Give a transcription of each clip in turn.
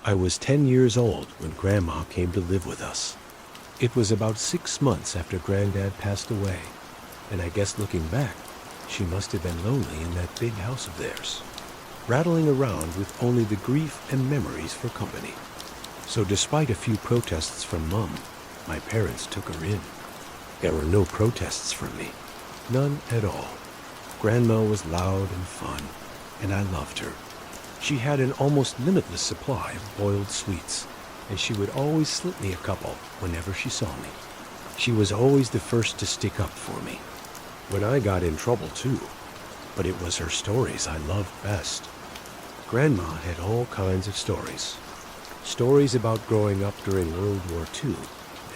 I was 10 years old when Grandma came to live with us. It was about 6 months after Granddad passed away, and I guess looking back, she must have been lonely in that big house of theirs, rattling around with only the grief and memories for company. So despite a few protests from Mom, my parents took her in. There were no protests from me, none at all. Grandma was loud and fun, and I loved her. She had an almost limitless supply of boiled sweets, and she would always slip me a couple whenever she saw me. She was always the first to stick up for me. When I got in trouble too, but it was her stories I loved best. Grandma had all kinds of stories. Stories about growing up during World War II,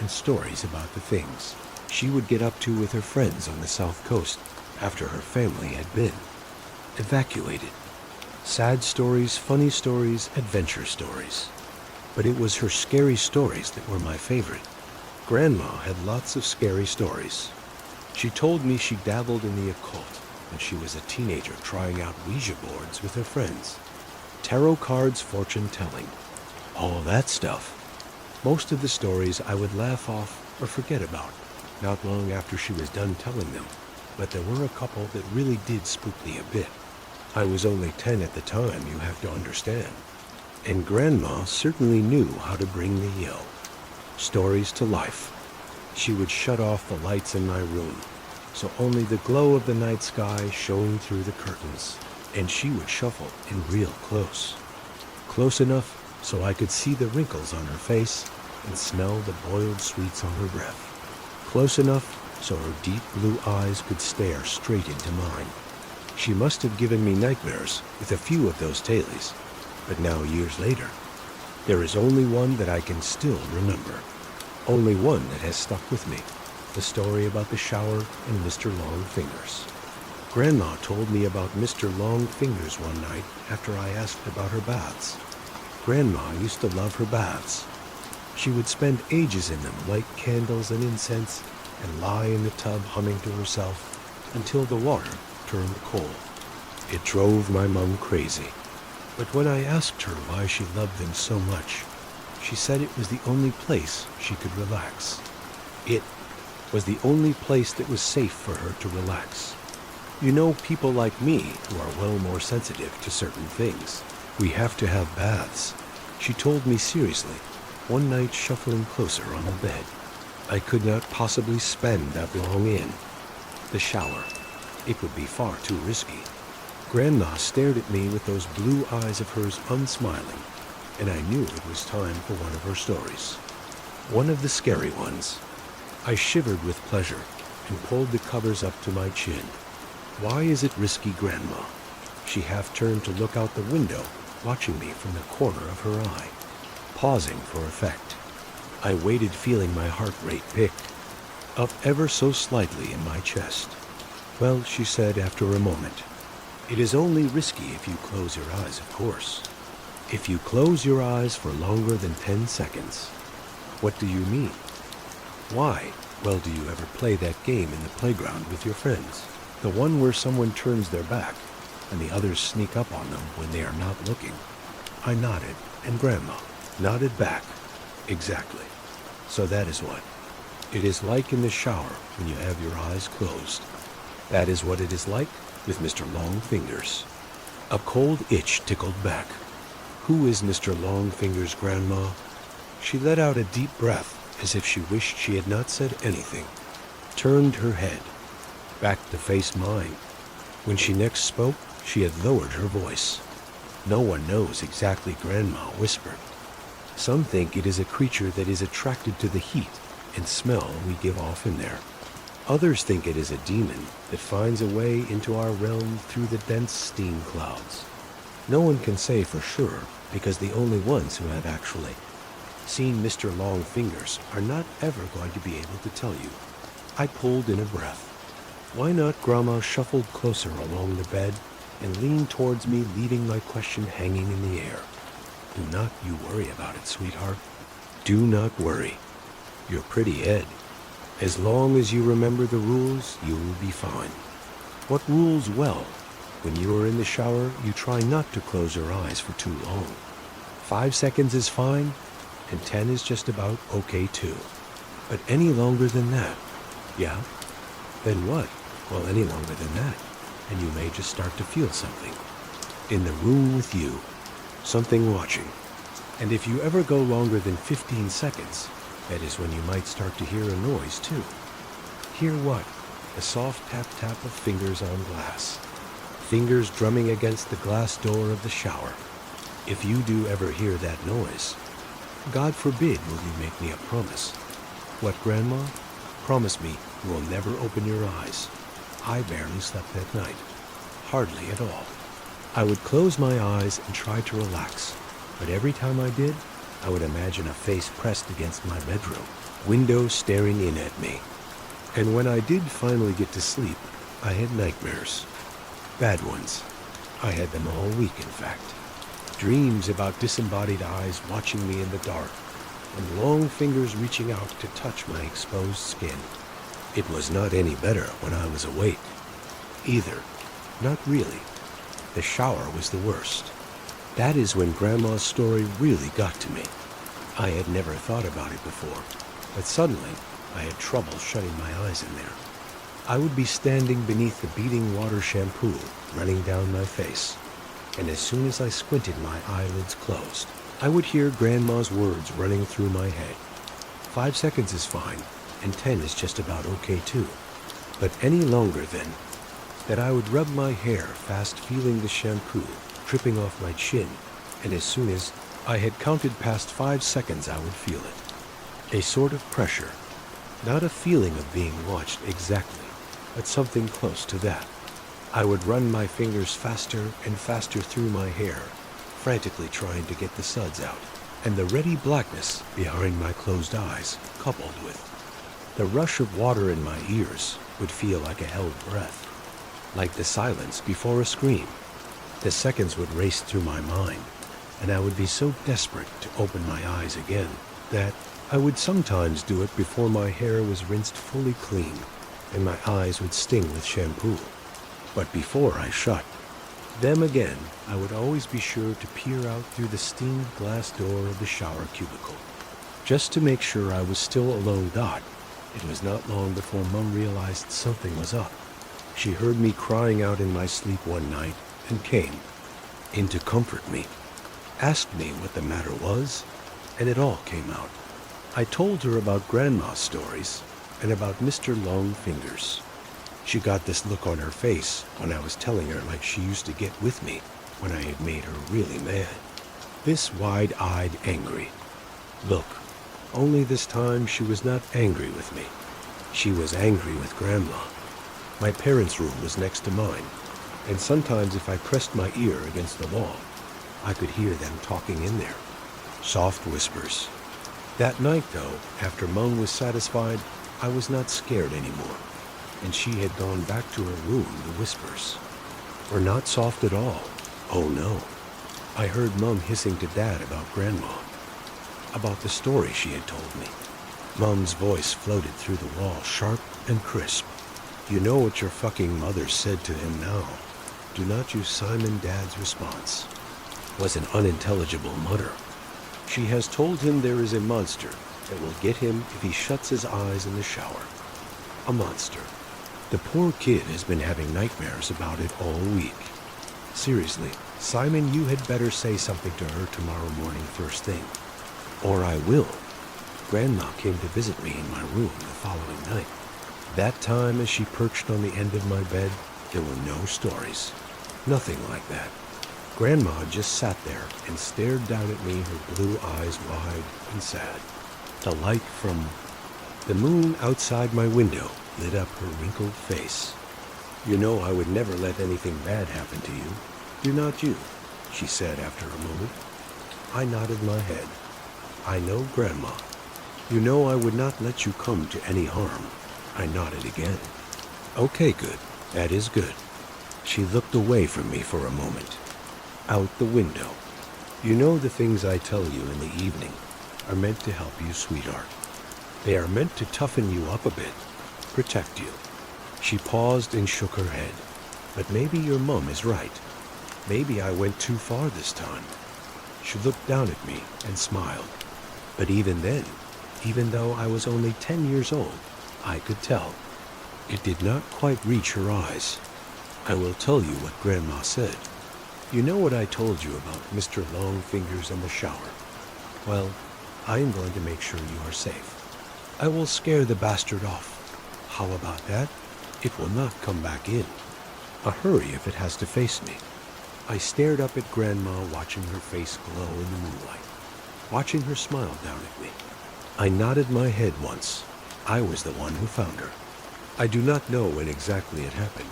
and stories about the things she would get up to with her friends on the South Coast after her family had been evacuated. Sad stories, funny stories, adventure stories. But it was her scary stories that were my favorite. Grandma had lots of scary stories. She told me she dabbled in the occult when she was a teenager trying out Ouija boards with her friends. Tarot cards, fortune telling, all that stuff. Most of the stories I would laugh off or forget about, not long after she was done telling them, but there were a couple that really did spook me a bit. I was only 10 at the time, you have to understand. And Grandma certainly knew how to bring the stories to life. She would shut off the lights in my room, so only the glow of the night sky shone through the curtains, and she would shuffle in real close. Close enough so I could see the wrinkles on her face and smell the boiled sweets on her breath. Close enough so her deep blue eyes could stare straight into mine. She must have given me nightmares with a few of those tales, but now years later, there is only one that I can still remember. Only one that has stuck with me. The story about the shower and Mr. Longfingers. Grandma told me about Mr. Longfingers one night after I asked about her baths. Grandma used to love her baths. She would spend ages in them, light candles and incense, and lie in the tub humming to herself until the water turned cold. It drove my mom crazy. But when I asked her why she loved them so much, she said it was the only place she could relax. It was the only place that was safe for her to relax. You know, people like me who are well more sensitive to certain things, we have to have baths. She told me seriously, one night shuffling closer on the bed. I could not possibly spend that long in the shower. It would be far too risky. Grandma stared at me with those blue eyes of hers unsmiling, and I knew it was time for one of her stories. One of the scary ones. I shivered with pleasure and pulled the covers up to my chin. Why is it risky, Grandma? She half turned to look out the window, watching me from the corner of her eye, pausing for effect. I waited, feeling my heart rate pick up ever so slightly in my chest. Well, she said after a moment, it is only risky if you close your eyes, of course. If you close your eyes for longer than 10 seconds. What do you mean? Why? Well, do you ever play that game in the playground with your friends? The one where someone turns their back and the others sneak up on them when they are not looking. I nodded, and Grandma nodded back. Exactly. So that is what it is like in the shower when you have your eyes closed. That is what it is like with Mr. Longfingers. A cold itch tickled back. Who is Mr. Longfingers, Grandma? She let out a deep breath as if she wished she had not said anything, turned her head back to face mine. When she next spoke, she had lowered her voice. No one knows exactly, Grandma whispered. Some think it is a creature that is attracted to the heat and smell we give off in there. Others think it is a demon that finds a way into our realm through the dense steam clouds. No one can say for sure, because the only ones who have actually seen Mr. Longfingers are not ever going to be able to tell you. I pulled in a breath. Why not? Grandma shuffled closer along the bed and leaned towards me, leaving my question hanging in the air. Do not you worry about it, sweetheart. Do not worry. Your pretty head. As long as you remember the rules, you will be fine. What rules? Well, when you are in the shower, you try not to close your eyes for too long. 5 seconds is fine, and 10 is just about okay too. But any longer than that, yeah? Then what? Well, any longer than that, and you may just start to feel something. In the room with you, something watching. And if you ever go longer than 15 seconds, that is when you might start to hear a noise too. Hear what? A soft tap-tap of fingers on glass. Fingers drumming against the glass door of the shower. If you do ever hear that noise, God forbid will you make me a promise. What, Grandma? Promise me you will never open your eyes. I barely slept that night. Hardly at all. I would close my eyes and try to relax, but every time I did, I would imagine a face pressed against my bedroom, window staring in at me. And when I did finally get to sleep, I had nightmares. Bad ones. I had them all week, in fact. Dreams about disembodied eyes watching me in the dark, and long fingers reaching out to touch my exposed skin. It was not any better when I was awake. Either. Not really. The shower was the worst. That is when Grandma's story really got to me. I had never thought about it before, but suddenly I had trouble shutting my eyes in there. I would be standing beneath the beating water shampoo running down my face, and as soon as I squinted, my eyelids closed. I would hear Grandma's words running through my head. 5 seconds is fine, and 10 is just about okay too. But any longer than that, I would rub my hair, fast feeling the shampoo dripping off my chin, and as soon as I had counted past 5 seconds, I would feel it. A sort of pressure. Not a feeling of being watched exactly, but something close to that. I would run my fingers faster and faster through my hair, frantically trying to get the suds out, and the ready blackness behind my closed eyes, coupled with the rush of water in my ears, would feel like a held breath, like the silence before a scream. The seconds would race through my mind, and I would be so desperate to open my eyes again that I would sometimes do it before my hair was rinsed fully clean, and my eyes would sting with shampoo. But before I shut them again, I would always be sure to peer out through the steamed glass door of the shower cubicle, just to make sure I was still alone. It was not long before Mum realized something was up. She heard me crying out in my sleep one night and came in to comfort me, asked me what the matter was, and it all came out. I told her about Grandma's stories and about Mr. Longfingers. She got this look on her face when I was telling her, like she used to get with me when I had made her really mad. This wide-eyed angry look. Only this time she was not angry with me. She was angry with Grandma. My parents' room was next to mine, and sometimes if I pressed my ear against the wall, I could hear them talking in there. Soft whispers. That night, though, after Mum was satisfied, I was not scared anymore, and she had gone back to her room. The whispers were not soft at all. Oh no. I heard Mum hissing to Dad about Grandma, about the story she had told me. Mum's voice floated through the wall, sharp and crisp. You know what your fucking mother said to him now. Do not you Simon. Dad's response was an unintelligible mutter. She has told him there is a monster that will get him if he shuts his eyes in the shower. A monster. The poor kid has been having nightmares about it all week. Seriously, Simon, you had better say something to her tomorrow morning first thing, or I will. Grandma came to visit me in my room the following night. That time, as she perched on the end of my bed, there were no stories. Nothing like that. Grandma just sat there and stared down at me, her blue eyes wide and sad. The light from the moon outside my window lit up her wrinkled face. You know I would never let anything bad happen to you. Do not you? She said after a moment. I nodded my head. I know, Grandma. You know I would not let you come to any harm. I nodded again. Okay, good. That is good. She looked away from me for a moment. Out the window. You know the things I tell you in the evening are meant to help you, sweetheart. They are meant to toughen you up a bit, protect you. She paused and shook her head. But maybe your mum is right. Maybe I went too far this time. She looked down at me and smiled. But even then, even though I was only 10 years old, I could tell. It did not quite reach her eyes. I will tell you what Grandma said. You know what I told you about Mr. Longfingers and the shower? Well, I am going to make sure you are safe. I will scare the bastard off. How about that? It will not come back in. A hurry if it has to face me. I stared up at Grandma, watching her face glow in the moonlight, watching her smile down at me. I nodded my head once. I was the one who found her. I do not know when exactly it happened,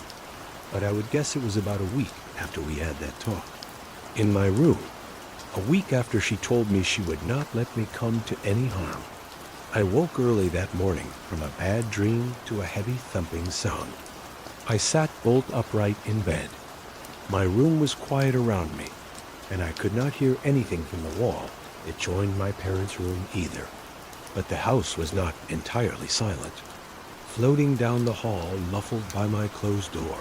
but I would guess it was about a week after we had that talk. In my room, a week after she told me she would not let me come to any harm. I woke early that morning from a bad dream to a heavy thumping sound. I sat bolt upright in bed. My room was quiet around me, and I could not hear anything from the wall that joined my parents' room either. But the house was not entirely silent. Floating down the hall, muffled by my closed door,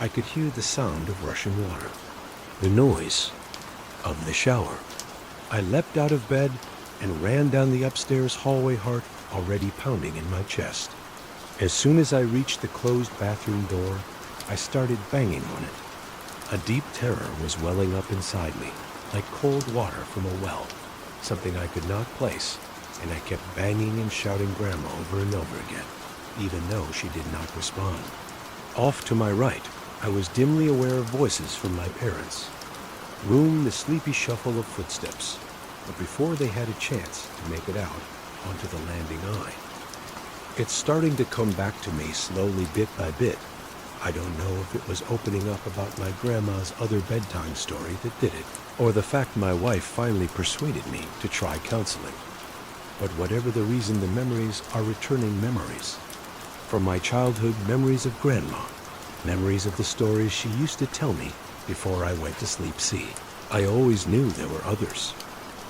I could hear the sound of rushing water, the noise of the shower. I leapt out of bed and ran down the upstairs hallway, heart already pounding in my chest. As soon as I reached the closed bathroom door, I started banging on it. A deep terror was welling up inside me, like cold water from a well, something I could not place, and I kept banging and shouting Grandma over and over again, even though she did not respond. Off to my right, I was dimly aware of voices from my parents. Room, the sleepy shuffle of footsteps, but before they had a chance to make it out onto the landing eye. It's starting to come back to me slowly, bit by bit. I don't know if it was opening up about my grandma's other bedtime story that did it, or the fact my wife finally persuaded me to try counseling. But whatever the reason, the memories are returning memories. From my childhood, memories of Grandma, memories of the stories she used to tell me before I went to sleep. See, I always knew there were others,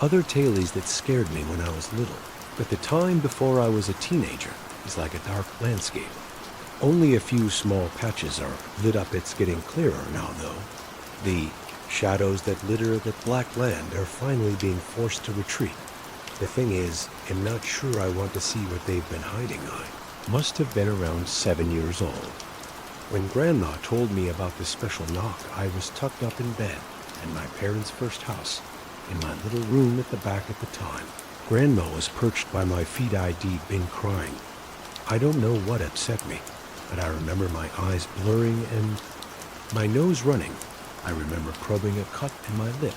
other tales that scared me when I was little, but the time before I was a teenager is like a dark landscape. Only a few small patches are lit up. It's getting clearer now, though. The shadows that litter that black land are finally being forced to retreat. The thing is, I'm not sure I want to see what they've been hiding. I must have been around 7 years old. When Grandma told me about the special knock, I was tucked up in bed in my parents' first house, in my little room at the back at the time. Grandma was perched by my feet. I'd been crying. I don't know what upset me, but I remember my eyes blurring and my nose running. I remember probing a cut in my lip,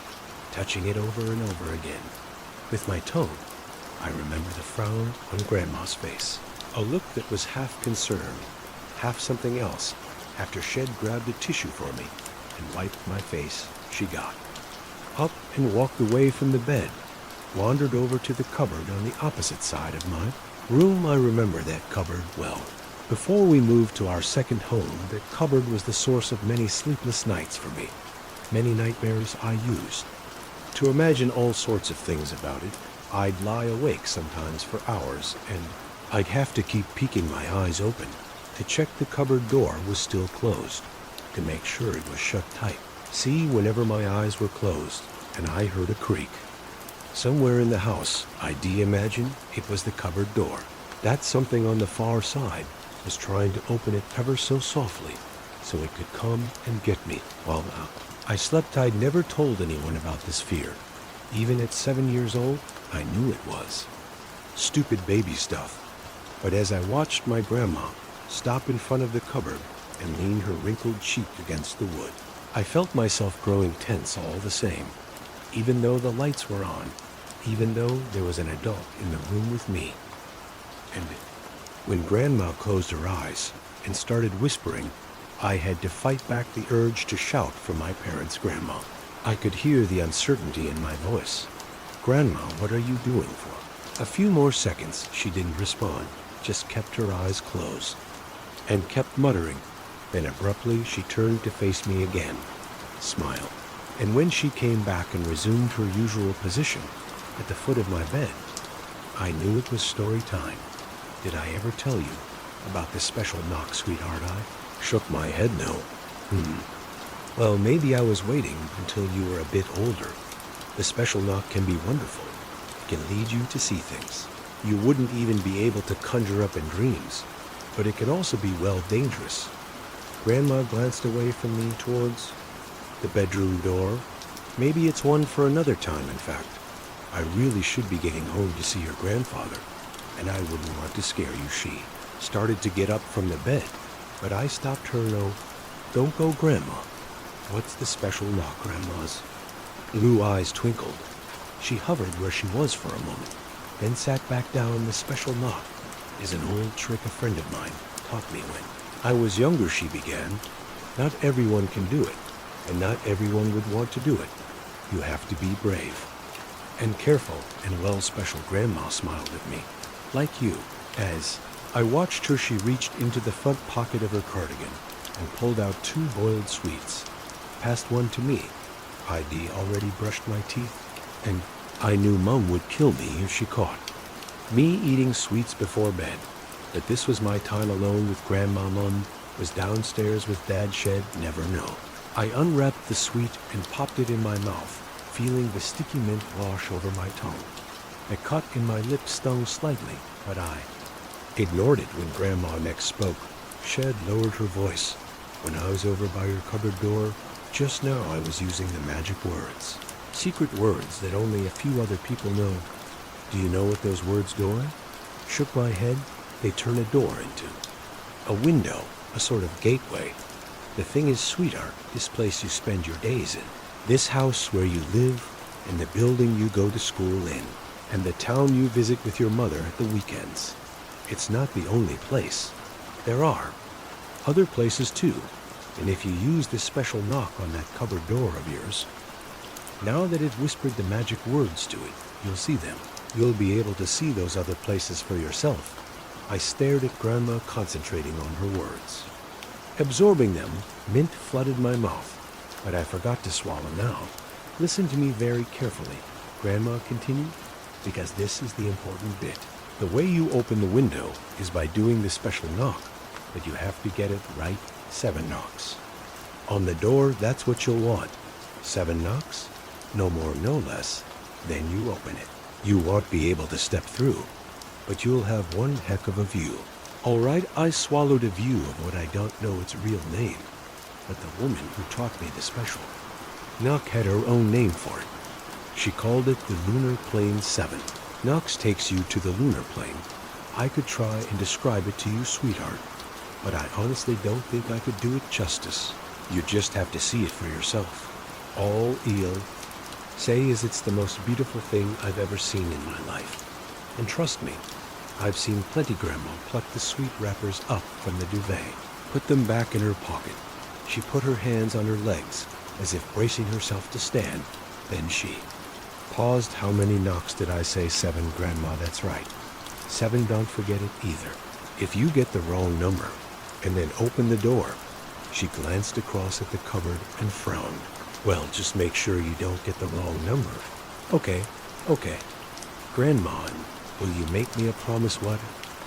touching it over and over again. With my tongue, I remember the frown on Grandma's face, a look that was half concern, half something else. After Shed grabbed a tissue for me and wiped my face, she got up and walked away from the bed, wandered over to the cupboard on the opposite side of my room. I remember that cupboard well. Before we moved to our second home, that cupboard was the source of many sleepless nights for me, many nightmares I used. To imagine all sorts of things about it, I'd lie awake sometimes for hours, and I'd have to keep peeking my eyes open to check the cupboard door was still closed, to make sure it was shut tight. See, whenever my eyes were closed and I heard a creak somewhere in the house, I'd imagine it was the cupboard door. That something on the far side was trying to open it ever so softly so it could come and get me. While I slept, I'd never told anyone about this fear. Even at 7 years old, I knew it was stupid baby stuff. But as I watched my grandma stop in front of the cupboard and lean her wrinkled cheek against the wood, I felt myself growing tense all the same, even though the lights were on, even though there was an adult in the room with me. And when Grandma closed her eyes and started whispering, I had to fight back the urge to shout for my parents' grandma. I could hear the uncertainty in my voice. Grandma, what are you doing for? A few more seconds, she didn't respond, just kept her eyes closed and kept muttering. Then abruptly, she turned to face me again, smiled. And when she came back and resumed her usual position at the foot of my bed, I knew it was story time. Did I ever tell you about the special knock, sweetheart? I shook my head no. Well, maybe I was waiting until you were a bit older. The special knock can be wonderful. It can lead you to see things you wouldn't even be able to conjure up in dreams, but it can also be, well, dangerous. Grandma glanced away from me towards the bedroom door. Maybe it's one for another time, in fact. I really should be getting home to see your grandfather, and I wouldn't want to scare you. She started to get up from the bed, but I stopped her. No, don't go, Grandma. What's the special knock, Grandma's blue eyes twinkled. She hovered where she was for a moment, then sat back down. The special knock is an old trick a friend of mine taught me when I was younger, she began. Not everyone can do it, and not everyone would want to do it. You have to be brave and careful, and well, special Grandma smiled at me, like you. As I watched her, she reached into the front pocket of her cardigan and pulled out 2 boiled sweets, passed one to me. I'd already brushed my teeth, and I knew Mum would kill me if she caught me eating sweets before bed. But this was my time alone with Grandma. Mum was downstairs with Dad. Shed never know. I unwrapped the sweet and popped it in my mouth, feeling the sticky mint wash over my tongue. A cut in my lip stung slightly, but I ignored it when Grandma next spoke. Shed lowered her voice. When I was over by your cupboard door, just now I was using the magic words. Secret words that only a few other people know. Do you know what those words do? I shook my head. They turn a door into a window, a sort of gateway. The thing is, sweetheart, this place you spend your days in, this house where you live, and the building you go to school in, and the town you visit with your mother at the weekends. It's not the only place. There are other places too, and if you use this special knock on that cupboard door of yours, now that it whispered the magic words to it, you'll see them. You'll be able to see those other places for yourself. I stared at Grandma, concentrating on her words. Absorbing them, mint flooded my mouth, but I forgot to swallow now. Listen to me very carefully, Grandma continued, because this is the important bit. The way you open the window is by doing the special knock, but you have to get it right 7 knocks. On the door, that's what you'll want. 7 knocks, no more, no less, then you open it. You won't be able to step through, but you'll have one heck of a view. All right, I swallowed a view of what I don't know its real name, but the woman who taught me the special knock had her own name for it. She called it the Lunar Plane 7. Knocks takes you to the lunar plane. I could try and describe it to you, sweetheart, but I honestly don't think I could do it justice. You just have to see it for yourself. All I'll say is it's the most beautiful thing I've ever seen in my life. And trust me, I've seen plenty. Grandma plucked the sweet wrappers up from the duvet, put them back in her pocket. She put her hands on her legs, as if bracing herself to stand. Then she paused. How many knocks did I say? 7, Grandma, that's right. 7, don't forget it either. If you get the wrong number, and then open the door. She glanced across at the cupboard and frowned. Well, just make sure you don't get the wrong number. Okay. Grandma, will you make me a promise? What?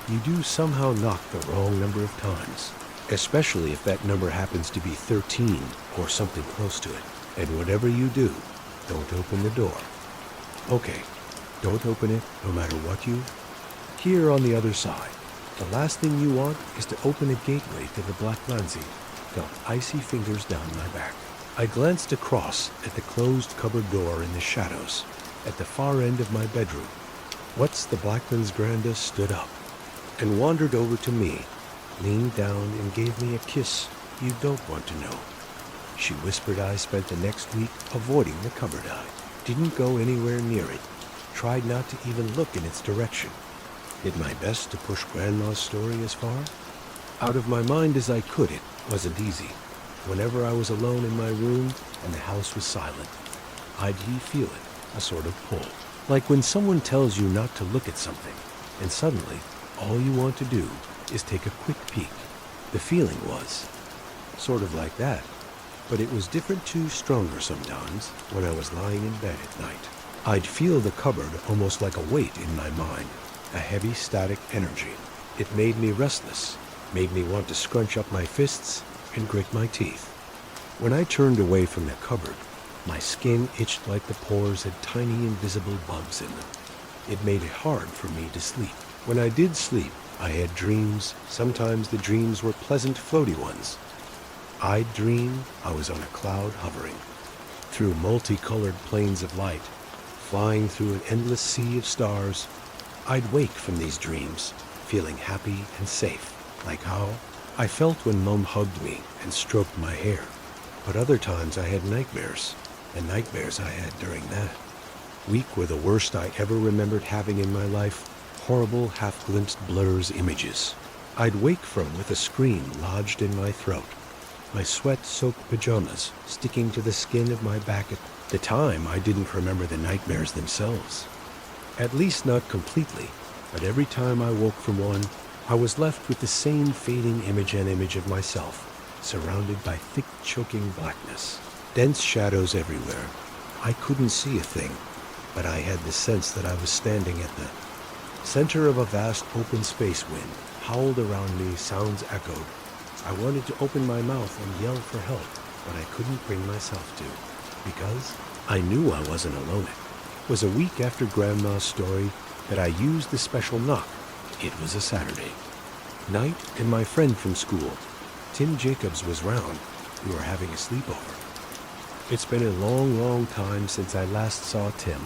You do somehow knock the wrong number of times, especially if that number happens to be 13 or something close to it. And whatever you do, don't open the door. Okay, don't open it no matter what you hear on the other side. The last thing you want is to open a gateway to the Black Landsea. Felt icy fingers down my back. I glanced across at the closed cupboard door in the shadows at the far end of my bedroom. What's the Blackman's Granda stood up and wandered over to me, leaned down and gave me a kiss you don't want to know. She whispered. I spent the next week avoiding the cupboard. I didn't go anywhere near it, tried not to even look in its direction. Did my best to push Grandma's story as far out of my mind as I could. It wasn't easy. Whenever I was alone in my room and the house was silent, I'd feel it, a sort of pull. Like when someone tells you not to look at something, and suddenly all you want to do is take a quick peek. The feeling was sort of like that, but it was different too, stronger sometimes when I was lying in bed at night. I'd feel the cupboard almost like a weight in my mind, a heavy static energy. It made me restless, made me want to scrunch up my fists and grit my teeth. When I turned away from the cupboard, My skin itched like the pores had tiny invisible bugs in them. It made it hard for me to sleep. When I did sleep, I had dreams. Sometimes the dreams were pleasant, floaty ones. I'd dream I was on a cloud hovering through multicolored planes of light, flying through an endless sea of stars. I'd wake from these dreams, feeling happy and safe, like how I felt when Mom hugged me and stroked my hair. But other times I had nightmares, and nightmares I had during that week were the worst I ever remembered having in my life. Horrible, half-glimpsed blurs, images I'd wake from with a scream lodged in my throat, my sweat-soaked pajamas sticking to the skin of my back. At the time, I didn't remember the nightmares themselves. At least not completely, but every time I woke from one, I was left with the same fading image of myself, surrounded by thick, choking blackness, dense shadows everywhere. I couldn't see a thing, but I had the sense that I was standing at the center of a vast open space. Wind howled around me, sounds echoed. I wanted to open my mouth and yell for help, but I couldn't bring myself to, because I knew I wasn't alone. It was a week after Grandma's story that I used the special knock. It was a Saturday night, and my friend from school, Tim Jacobs, was round. We were having a sleepover. It's been a long, long time since I last saw Tim,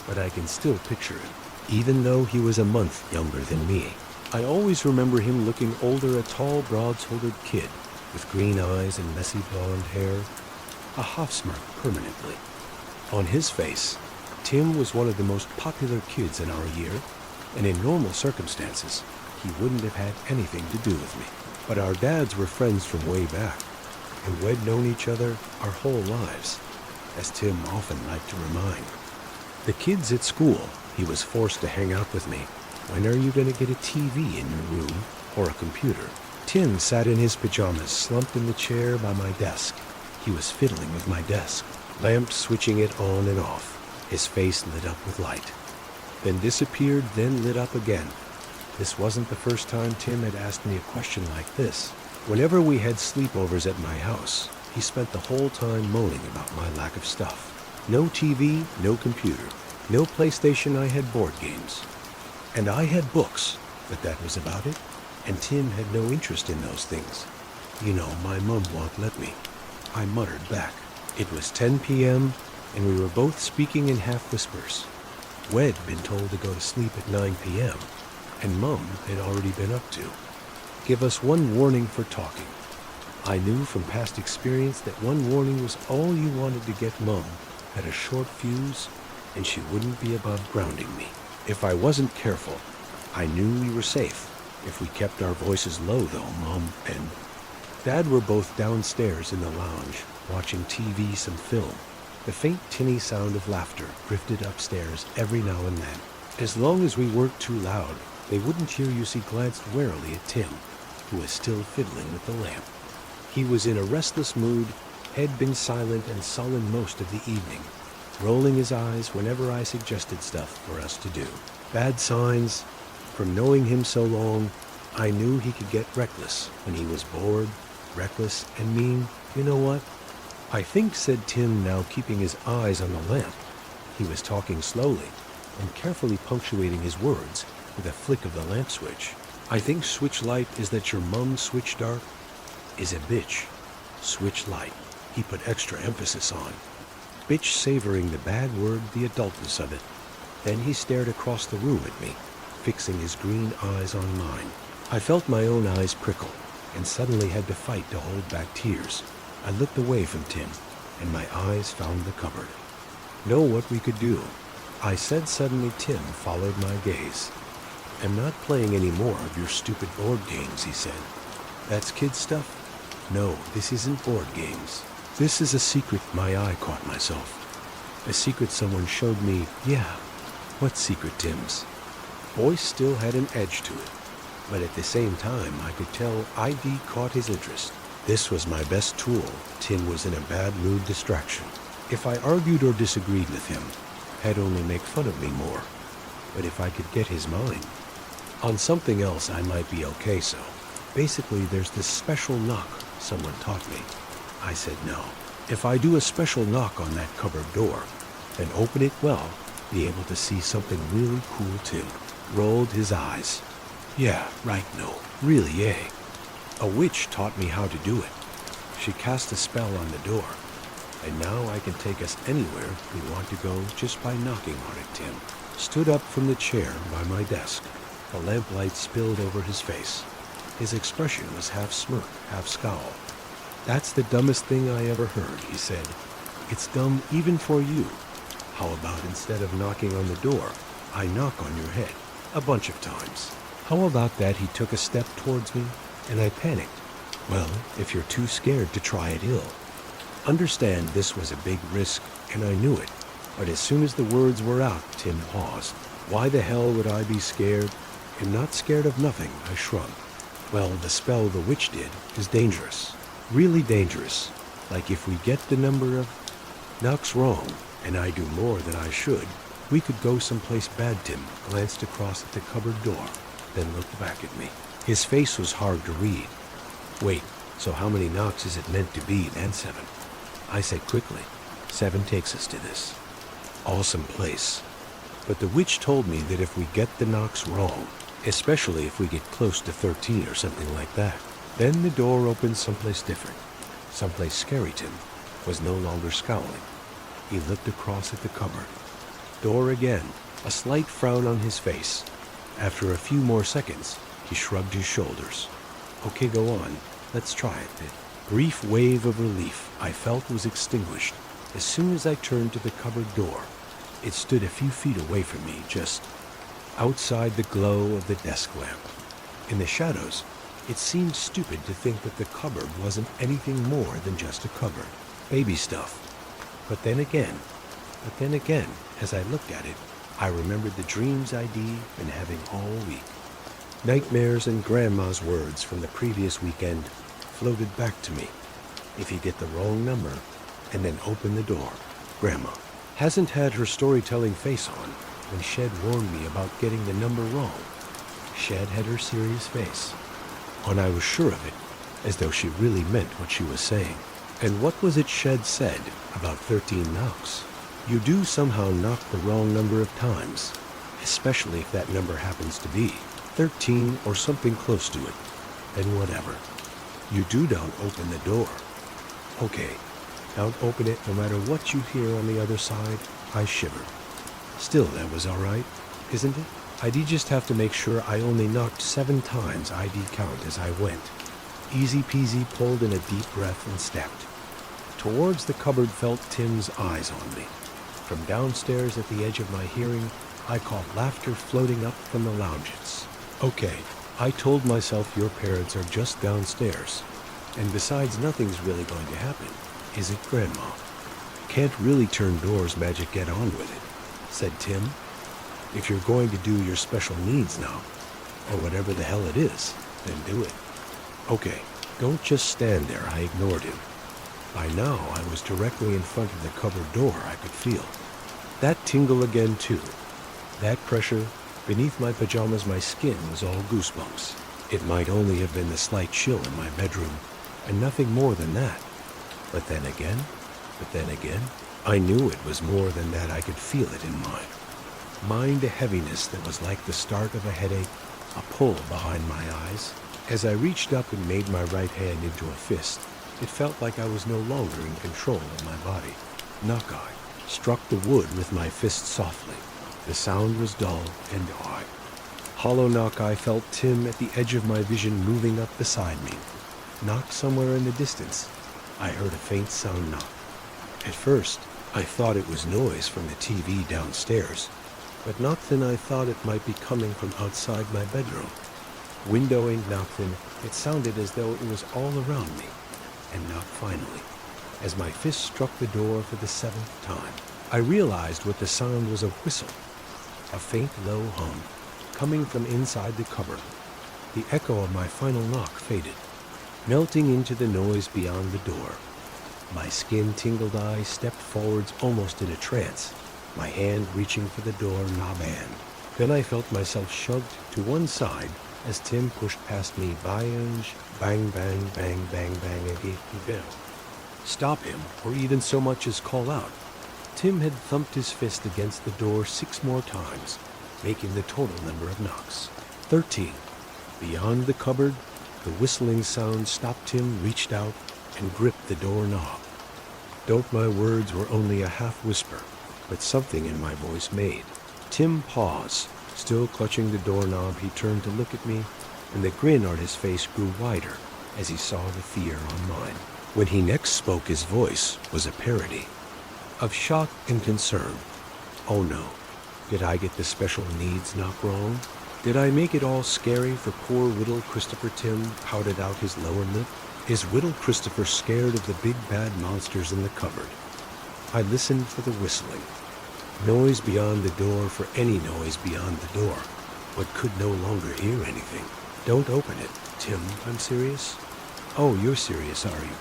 but I can still picture him, even though he was a month younger than me. I always remember him looking older, a tall, broad-shouldered kid with green eyes and messy blonde hair, a half smirk permanently on his face. Tim was one of the most popular kids in our year, and in normal circumstances, he wouldn't have had anything to do with me. But our dads were friends from way back, and we'd known each other our whole lives, as Tim often liked to remind the kids at school. He was forced to hang out with me. When are you going to get a TV in your room or a computer? Tim sat in his pajamas, slumped in the chair by my desk. He was fiddling with my desk, lamp switching it on and off. His face lit up with light, then disappeared, then lit up again. This wasn't the first time Tim had asked me a question like this. Whenever we had sleepovers at my house, he spent the whole time moaning about my lack of stuff. No TV, no computer, no PlayStation. I had board games. And I had books, but that was about it. And Tim had no interest in those things. You know, my mom won't let me. I muttered back. It was 10 p.m., and we were both speaking in half whispers. We'd been told to go to sleep at 9 p.m., and Mum had already been up to give us one warning for talking. I knew from past experience that one warning was all you wanted to get. Mum had a short fuse, and she wouldn't be above grounding me. If I wasn't careful, I knew we were safe. If we kept our voices low, though, Mom and Dad were both downstairs in the lounge, watching TV, some film. The faint, tinny sound of laughter drifted upstairs every now and then. As long as we weren't too loud, they wouldn't hear. Yussi glanced warily at Tim, who was still fiddling with the lamp. He was in a restless mood, had been silent and sullen most of the evening, rolling his eyes whenever I suggested stuff for us to do. Bad signs. From knowing him so long, I knew he could get reckless when he was bored, reckless and mean. You know what? I think, said Tim, now keeping his eyes on the lamp. He was talking slowly and carefully punctuating his words with a flick of the lamp switch. I think switch light is that your mum switch dark is a bitch. Switch light. He put extra emphasis on bitch, savoring the bad word, the adultness of it. Then he stared across the room at me, fixing his green eyes on mine. I felt my own eyes prickle and suddenly had to fight to hold back tears. I looked away from Tim, and my eyes found the cupboard. Know what we could do, I said suddenly. Tim followed my gaze. I'm not playing any more of your stupid board games, he said. That's kid stuff? No, this isn't board games. This is a secret. My eye caught myself. A secret someone showed me. Yeah. What secret, Tim's voice still had an edge to it, but at the same time I could tell ID caught his interest. This was my best tool. Tim was in a bad mood, distraction. If I argued or disagreed with him, I'd only make fun of me more. But if I could get his mind on something else, I might be okay. So basically there's this special knock someone taught me. I said no. If I do a special knock on that cupboard door, then open it well, be able to see something really cool too. Rolled his eyes. Yeah, right, no. Really, eh? A witch taught me how to do it. She cast a spell on the door, and now I can take us anywhere we want to go just by knocking on it. Tim stood up from the chair by my desk. The lamplight spilled over his face. His expression was half smirk, half scowl. That's the dumbest thing I ever heard, he said. It's dumb even for you. How about instead of knocking on the door, I knock on your head a bunch of times? How about that? He took a step towards me, and I panicked. Well, if you're too scared to try it ill. Understand this was a big risk, and I knew it. But as soon as the words were out, Tim paused. Why the hell would I be scared? I'm not scared of nothing, I shrugged. Well, the spell the witch did is dangerous. Really dangerous. Like if we get the number of knocks wrong, and I do more than I should, we could go someplace bad. Tim glanced across at the cupboard door, then looked back at me. His face was hard to read. Wait, so how many knocks is it meant to be then? 7. I said quickly. 7 takes us to this awesome place. But the witch told me that if we get the knocks wrong, especially if we get close to 13 or something like that, then the door opens someplace different, someplace scary. Tim was no longer scowling. He looked across at the cupboard. Door again, a slight frown on his face. After a few more seconds, he shrugged his shoulders. Okay, go on. Let's try it. The brief wave of relief I felt was extinguished as soon as I turned to the cupboard door. It stood a few feet away from me, just outside the glow of the desk lamp. In the shadows, it seemed stupid to think that the cupboard wasn't anything more than just a cupboard. Baby stuff. But then again, as I looked at it, I remembered the dreams I'd been having all week. Nightmares and Grandma's words from the previous weekend floated back to me. If you get the wrong number, and then open the door. Grandma hasn't had her storytelling face on when Shed warned me about getting the number wrong. Shed had her serious face, and I was sure of it, as though she really meant what she was saying. And what was it Shed said about 13 knocks? You do somehow knock the wrong number of times, especially if that number happens to be 13 or something close to it. Then whatever. You don't open the door. Okay, don't open it no matter what you hear on the other side. I shivered. Still, that was all right, isn't it? I'd just have to make sure I only knocked 7 times ID count as I went. Easy peasy. Pulled in a deep breath and stepped. Towards the cupboard. Felt Tim's eyes on me. From downstairs at the edge of my hearing, I caught laughter floating up from the lounges. Okay, I told myself your parents are just downstairs. And besides, nothing's really going to happen, is it, Grandma? Can't really turn doors magic. Get on with it, said Tim. If you're going to do your special needs now, or whatever the hell it is, then do it. Okay, don't just stand there. I ignored him. By now, I was directly in front of the cupboard door. I could feel that tingle again, too. That pressure beneath my pajamas. My skin was all goosebumps. It might only have been the slight chill in my bedroom, and nothing more than that. But then again, I knew it was more than that. I could feel it in my mind, a heaviness that was like the start of a headache, a pull behind my eyes. As I reached up and made my right hand into a fist, it felt like I was no longer in control of my body. Knock-I struck the wood with my fist softly. The sound was dull and odd. Hollow knock-I felt Tim at the edge of my vision, moving up beside me. Knock somewhere in the distance. I heard a faint sound knock. At first, I thought it was noise from the TV downstairs, but not then. I thought it might be coming from outside my bedroom. Windowing, knock then. It sounded as though it was all around me. And knock finally. As my fist struck the door for the 7th time, I realized what the sound was. A whistle. A faint low hum coming from inside the cupboard. The echo of my final knock faded, melting into the noise beyond the door. My skin tingled. I stepped forwards almost in a trance, my hand reaching for the door knob end. Then I felt myself shoved to one side as Tim pushed past me. Bang, bang, bang, bang, bang, and he fell. stop him, or even so much as call out. Tim had thumped his fist against the door 6 more times, making the total number of knocks 13. Beyond the cupboard, the whistling sound stopped. Tim reached out and gripped the doorknob. Don't my words were only a half whisper, but something in my voice made. Tim paused. Still clutching the doorknob, he turned to look at me, and the grin on his face grew wider as he saw the fear on mine. When he next spoke, his voice was a parody of shock and concern. Oh no, did I get the special needs knock wrong? Did I make it all scary for poor little Christopher? Tim pouted out his lower lip. Is little Christopher scared of the big bad monsters in the cupboard? I listened for the whistling. Noise beyond the door, for any noise beyond the door, but could no longer hear anything. Don't open it, Tim. I'm serious. Oh, you're serious, are you?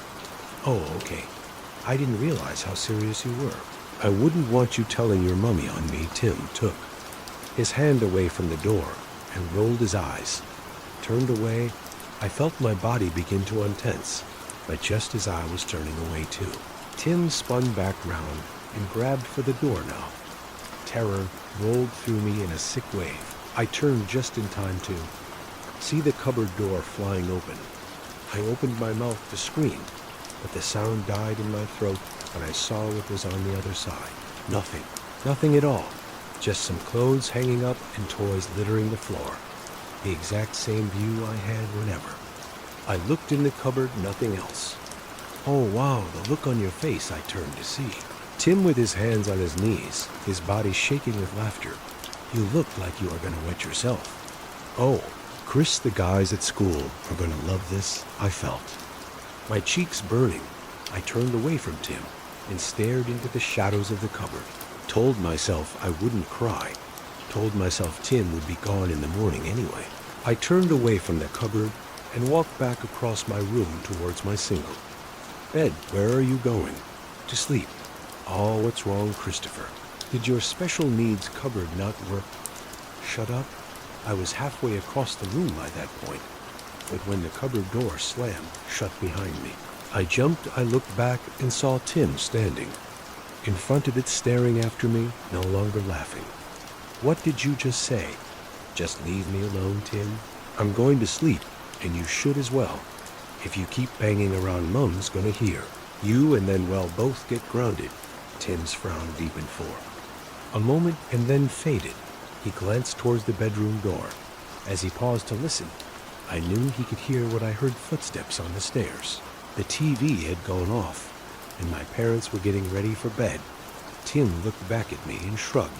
Oh, okay. I didn't realize how serious you were. I wouldn't want you telling your mummy on me. Tim took his hand away from the door and rolled his eyes. Turned away. I felt my body begin to untense, but just as I was turning away too, Tim spun back round and grabbed for the doorknob. Terror rolled through me in a sick wave. I turned just in time to see the cupboard door flying open. I opened my mouth to scream, but the sound died in my throat when I saw what was on the other side. Nothing. Nothing at all. Just some clothes hanging up and toys littering the floor. The exact same view I had whenever. I looked in the cupboard, nothing else. Oh wow, the look on your face. I turned to see Tim with his hands on his knees, his body shaking with laughter. You look like you are going to wet yourself. Oh, Chris, the guys at school are going to love this, I felt. My cheeks burning, I turned away from Tim and stared into the shadows of the cupboard. Told myself I wouldn't cry. Told myself Tim would be gone in the morning anyway. I turned away from the cupboard and walked back across my room towards my single bed. Where are you going? To sleep. Oh, what's wrong, Christopher? Did your special needs cupboard not work? Shut up. I was halfway across the room by that point, but when the cupboard door slammed shut behind me, I jumped. I looked back and saw Tim standing in front of it, staring after me, no longer laughing. What did you just say? Just leave me alone, Tim. I'm going to sleep, and you should as well. If you keep banging around, Mum's gonna hear you, and then we'll both get grounded. Tim's frown deepened for a moment and then faded. He glanced towards the bedroom door. As he paused to listen, I knew he could hear what I heard: footsteps on the stairs. The TV had gone off, and my parents were getting ready for bed. Tim looked back at me and shrugged.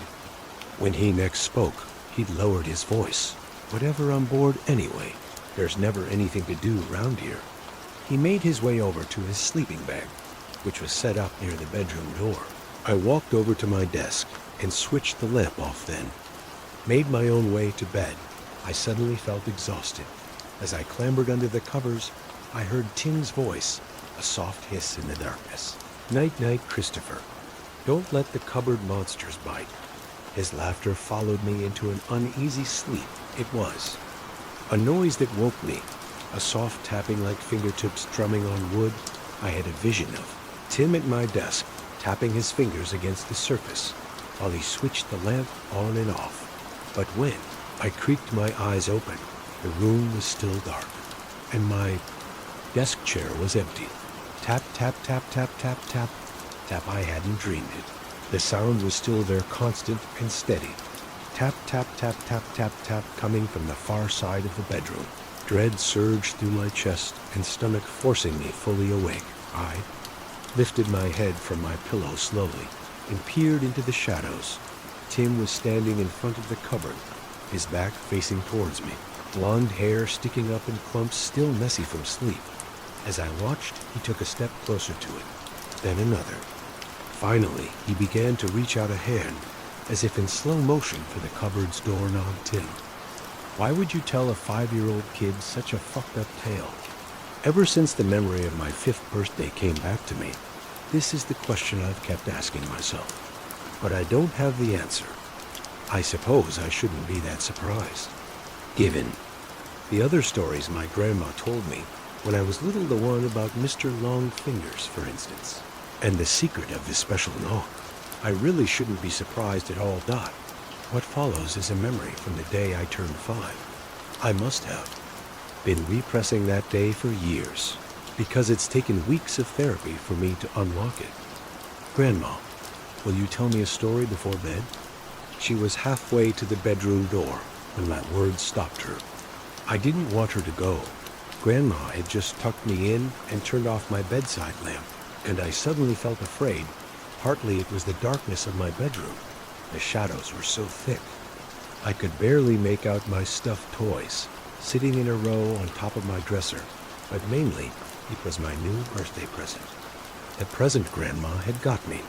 When he next spoke, he'd lowered his voice. Whatever, I'm bored anyway. There's never anything to do around here. He made his way over to his sleeping bag, which was set up near the bedroom door. I walked over to my desk and switched the lamp off then. Made my own way to bed. I suddenly felt exhausted. As I clambered under the covers, I heard Tim's voice, a soft hiss in the darkness. Night-night, Christopher. Don't let the cupboard monsters bite. His laughter followed me into an uneasy sleep. It was a noise that woke me, a soft tapping like fingertips drumming on wood. I had a vision of Tim at my desk, tapping his fingers against the surface while he switched the lamp on and off. But when I creaked my eyes open, the room was still dark, and my desk chair was empty. Tap, tap, tap, tap, tap, tap, tap. I hadn't dreamed it. The sound was still there, constant and steady. Tap, tap, tap, tap, tap, tap, coming from the far side of the bedroom. Dread surged through my chest and stomach, forcing me fully awake. I lifted my head from my pillow slowly and peered into the shadows. Tim was standing in front of the cupboard, his back facing towards me, blonde hair sticking up in clumps, still messy from sleep. As I watched, he took a step closer to it, then another. Finally, he began to reach out a hand, as if in slow motion, for the cupboard's doorknob. Tim, why would you tell a 5-year-old kid such a fucked up tale? Ever since the memory of my 5th birthday came back to me, this is the question I've kept asking myself. But I don't have the answer. I suppose I shouldn't be that surprised, given the other stories my grandma told me When I was little, the one about Mr. Long Fingers, for instance, and the secret of his special knock. I really shouldn't be surprised at all, Dot. What follows is a memory from the day I turned 5. I must have been repressing that day for years, because it's taken weeks of therapy for me to unlock it. Grandma, will you tell me a story before bed? She was halfway to the bedroom door when my words stopped her. I didn't want her to go. Grandma had just tucked me in and turned off my bedside lamp, and I suddenly felt afraid. Partly it was the darkness of my bedroom. The shadows were so thick. I could barely make out my stuffed toys, sitting in a row on top of my dresser, but mainly it was my new birthday present. The present Grandma had got me.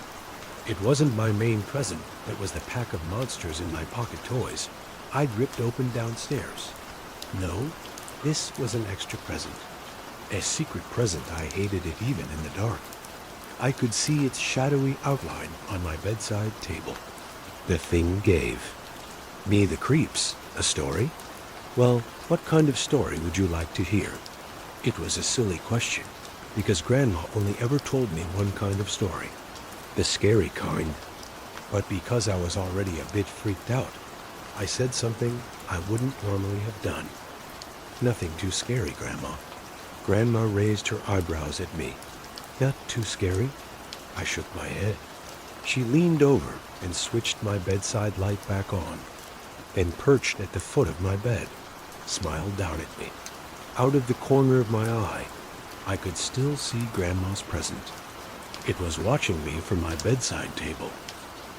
It wasn't my main present that was the pack of monsters in my pocket toys I'd ripped open downstairs. No, this was an extra present. A secret present. I hated it even in the dark. I could see its shadowy outline on my bedside table. The thing gave me the creeps. A story? Well, what kind of story would you like to hear? It was a silly question, because Grandma only ever told me one kind of story, the scary kind. But because I was already a bit freaked out, I said something I wouldn't normally have done. Nothing too scary, Grandma. Grandma raised her eyebrows at me. Not too scary? I shook my head. She leaned over and switched my bedside light back on, then perched at the foot of my bed, smiled down at me. Out of the corner of my eye, I could still see Grandma's present. It was watching me from my bedside table.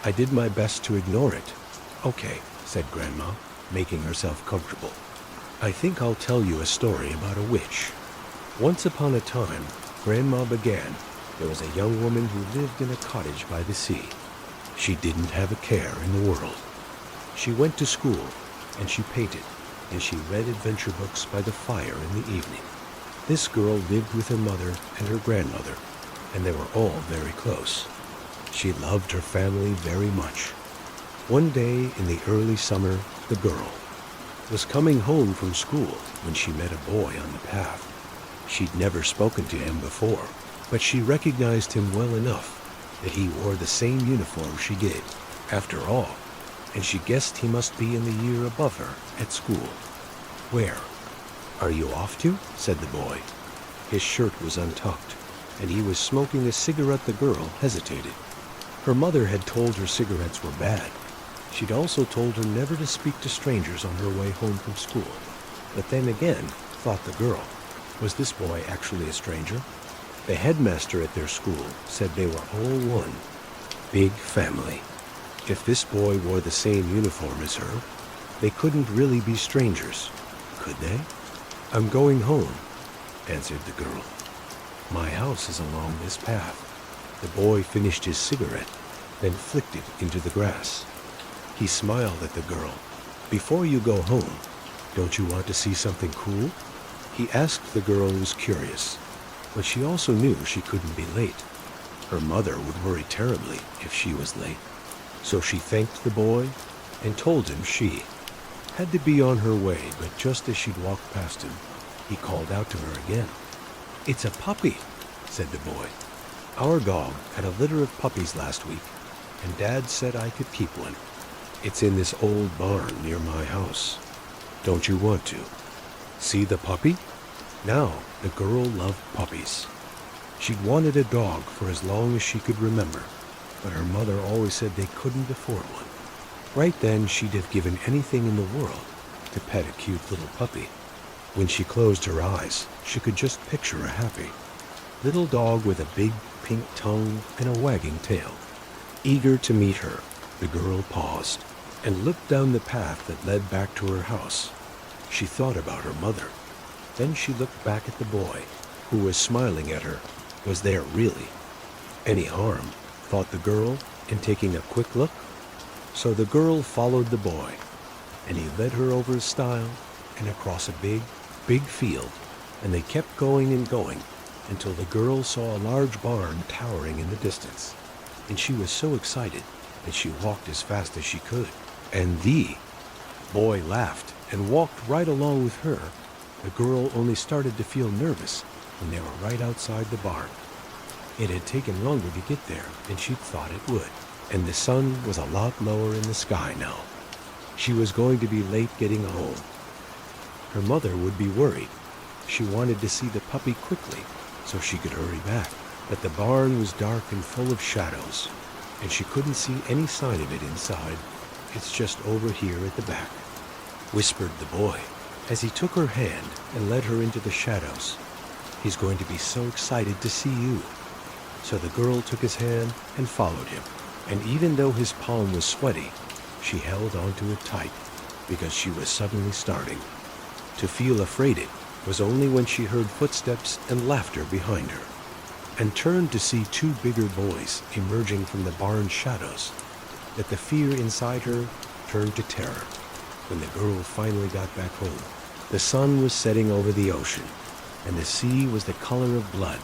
I did my best to ignore it. Okay, said Grandma, making herself comfortable. I think I'll tell you a story about a witch. Once upon a time, Grandma began, there was a young woman who lived in a cottage by the sea. She didn't have a care in the world. She went to school, and she painted, and she read adventure books by the fire in the evening. This girl lived with her mother and her grandmother, and they were all very close. She loved her family very much. One day in the early summer, the girl was coming home from school when she met a boy on the path. She'd never spoken to him before, but she recognized him well enough that he wore the same uniform she did, after all, and she guessed he must be in the year above her at school. Where are you off to? Said the boy. His shirt was untucked, and he was smoking a cigarette. The girl hesitated. Her mother had told her cigarettes were bad. She'd also told her never to speak to strangers on her way home from school. But then again, thought the girl, was this boy actually a stranger? The headmaster at their school said they were all one big family. If this boy wore the same uniform as her, they couldn't really be strangers, could they? I'm going home, answered the girl. My house is along this path. The boy finished his cigarette, then flicked it into the grass. He smiled at the girl. Before you go home, don't you want to see something cool? He asked. The girl was curious, but she also knew she couldn't be late. Her mother would worry terribly if she was late. So she thanked the boy and told him she had to be on her way, but just as she'd walked past him, he called out to her again. It's a puppy, said the boy. Our dog had a litter of puppies last week, and Dad said I could keep one. It's in this old barn near my house. Don't you want to see the puppy? Now, the girl loved puppies. She'd wanted a dog for as long as she could remember, but her mother always said they couldn't afford one. Right then, she'd have given anything in the world to pet a cute little puppy. When she closed her eyes, she could just picture a happy little dog with a big pink tongue and a wagging tail. Eager to meet her, the girl paused and looked down the path that led back to her house. She thought about her mother. Then she looked back at the boy, who was smiling at her. Was there really any harm, thought the girl, in taking a quick look? So the girl followed the boy, and he led her over a stile and across a big, big field, and they kept going and going until the girl saw a large barn towering in the distance, and she was so excited that she walked as fast as she could. And the boy laughed and walked right along with her. The girl only started to feel nervous when they were right outside the barn. It had taken longer to get there than she'd thought it would, and the sun was a lot lower in the sky now. She was going to be late getting home. Her mother would be worried. She wanted to see the puppy quickly so she could hurry back. But the barn was dark and full of shadows, and she couldn't see any sign of it inside. "It's just over here at the back," whispered the boy as he took her hand and led her into the shadows. "He's going to be so excited to see you." So the girl took his hand and followed him, and even though his palm was sweaty, she held onto it tight because she was suddenly starting to feel afraid. It was only when she heard footsteps and laughter behind her and turned to see two bigger boys emerging from the barn shadows that the fear inside her turned to terror. When the girl finally got back home, the sun was setting over the ocean, and the sea was the color of blood.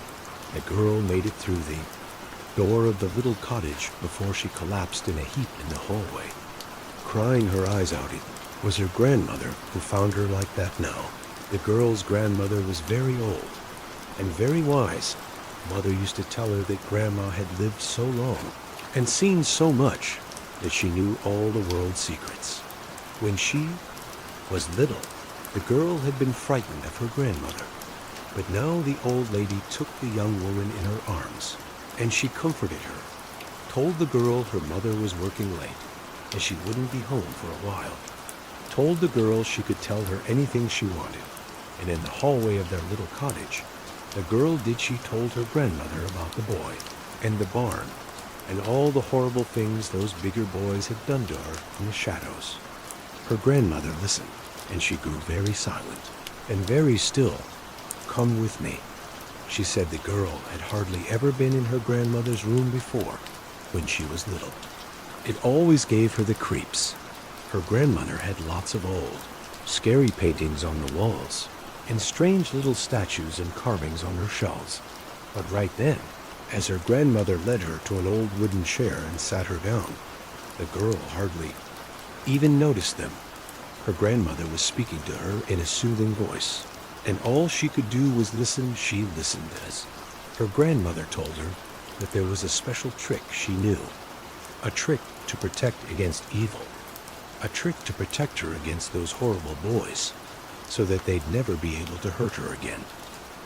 The girl made it through the door of the little cottage before she collapsed in a heap in the hallway. Crying her eyes out, it was her grandmother who found her like that now. The girl's grandmother was very old and very wise. Mother used to tell her that Grandma had lived so long and seen so much that she knew all the world's secrets. When she was little, the girl had been frightened of her grandmother, but now the old lady took the young woman in her arms, and she comforted her, told the girl her mother was working late, and she wouldn't be home for a while, told the girl she could tell her anything she wanted, and in the hallway of their little cottage, the girl she told her grandmother about the boy and the barn and all the horrible things those bigger boys had done to her in the shadows. Her grandmother listened, and she grew very silent and very still. "Come with me," she said. The girl had hardly ever been in her grandmother's room before when she was little. It always gave her the creeps. Her grandmother had lots of old, scary paintings on the walls and strange little statues and carvings on her shelves. But right then, as her grandmother led her to an old wooden chair and sat her down, the girl hardly even noticed them. Her grandmother was speaking to her in a soothing voice, and all she could do was listen. She listened as her grandmother told her that there was a special trick she knew, a trick to protect against evil, a trick to protect her against those horrible boys, so that they'd never be able to hurt her again,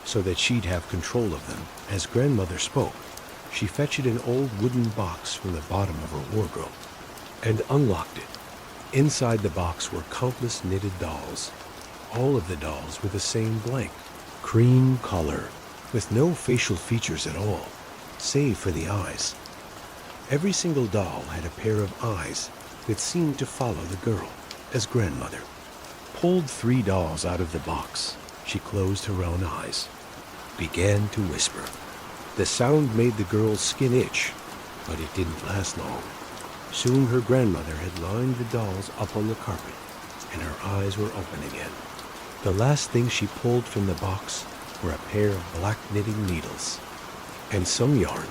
so that she'd have control of them. As grandmother spoke, she fetched an old wooden box from the bottom of her wardrobe and unlocked it. Inside the box were countless knitted dolls. All of the dolls were the same blank, cream color, with no facial features at all, save for the eyes. Every single doll had a pair of eyes that seemed to follow the girl. As grandmother pulled 3 dolls out of the box, she closed her own eyes, began to whisper. The sound made the girl's skin itch, but it didn't last long. Soon her grandmother had lined the dolls up on the carpet, and her eyes were open again. The last thing she pulled from the box were a pair of black knitting needles and some yarn.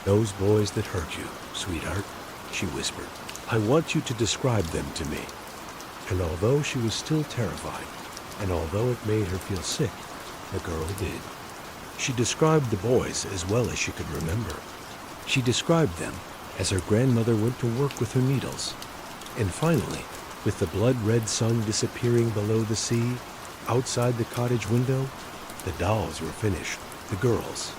"Those boys that hurt you, sweetheart," she whispered. "I want you to describe them to me." And although she was still terrified, and although it made her feel sick, the girl did. She described the boys as well as she could remember. She described them as her grandmother went to work with her needles. And finally, with the blood-red sun disappearing below the sea, outside the cottage window, the dolls were finished. The girls.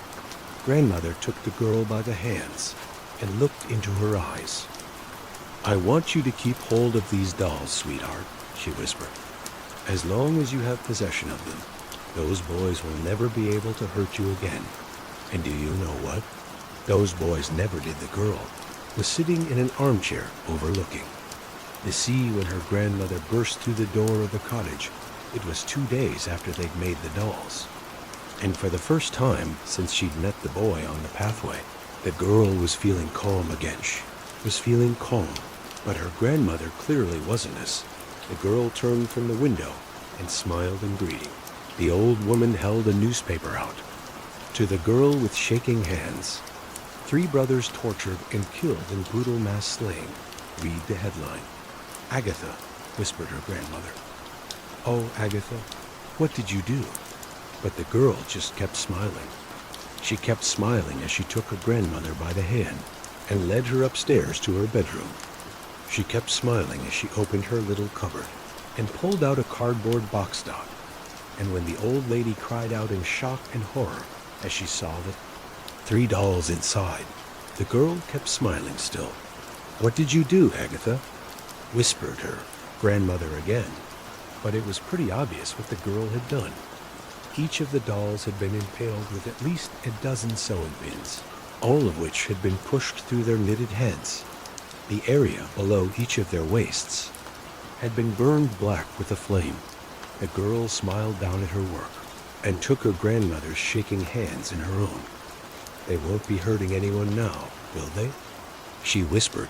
Grandmother took the girl by the hands and looked into her eyes. "I want you to keep hold of these dolls, sweetheart," she whispered. "As long as you have possession of them, those boys will never be able to hurt you again. And do you know what? Those boys never did." The girl was sitting in an armchair overlooking the sea when her grandmother burst through the door of the cottage. It was 2 days after they'd made the dolls. And for the first time since she'd met the boy on the pathway, the girl was feeling calm again. She was feeling calm, but her grandmother clearly wasn't. As the girl turned from the window and smiled in greeting, the old woman held a newspaper out. To the girl with shaking hands, "3 brothers tortured and killed in brutal mass slaying." Read the headline. "Agatha," whispered her grandmother. "Oh, Agatha, What did you do?" But the girl just kept smiling. She kept smiling as she took her grandmother by the hand and led her upstairs to her bedroom. She kept smiling as she opened her little cupboard and pulled out a cardboard box dog. And when the old lady cried out in shock and horror as she saw the 3 dolls inside, the girl kept smiling still. "What did you do, Agatha?" whispered her grandmother again. But it was pretty obvious what the girl had done. Each of the dolls had been impaled with at least a dozen sewing pins, all of which had been pushed through their knitted heads. The area below each of their waists had been burned black with a flame. The girl smiled down at her work and took her grandmother's shaking hands in her own. "They won't be hurting anyone now, will they?" she whispered.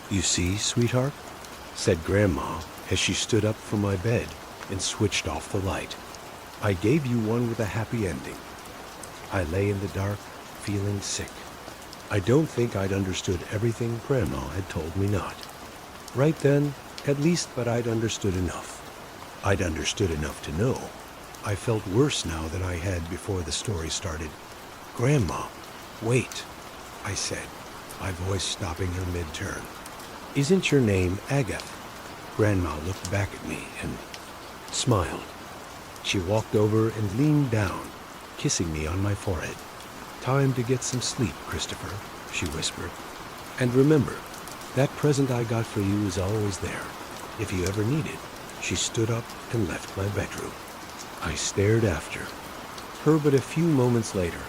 "You see, sweetheart," said Grandma as she stood up from my bed and switched off the light. "I gave you one with a happy ending." I lay in the dark, feeling sick. I don't think I'd understood everything Grandma had told me not. Right then, at least, but I'd understood enough. I'd understood enough to know. I felt worse now than I had before the story started. "Grandma, wait," I said, my voice stopping her mid-turn. "Isn't your name Agatha?" Grandma looked back at me and smiled. She walked over and leaned down, kissing me on my forehead. "Time to get some sleep, Christopher," she whispered. "And remember, that present I got for you is always there, if you ever need it." She stood up and left my bedroom. I stared after her, but a few moments later,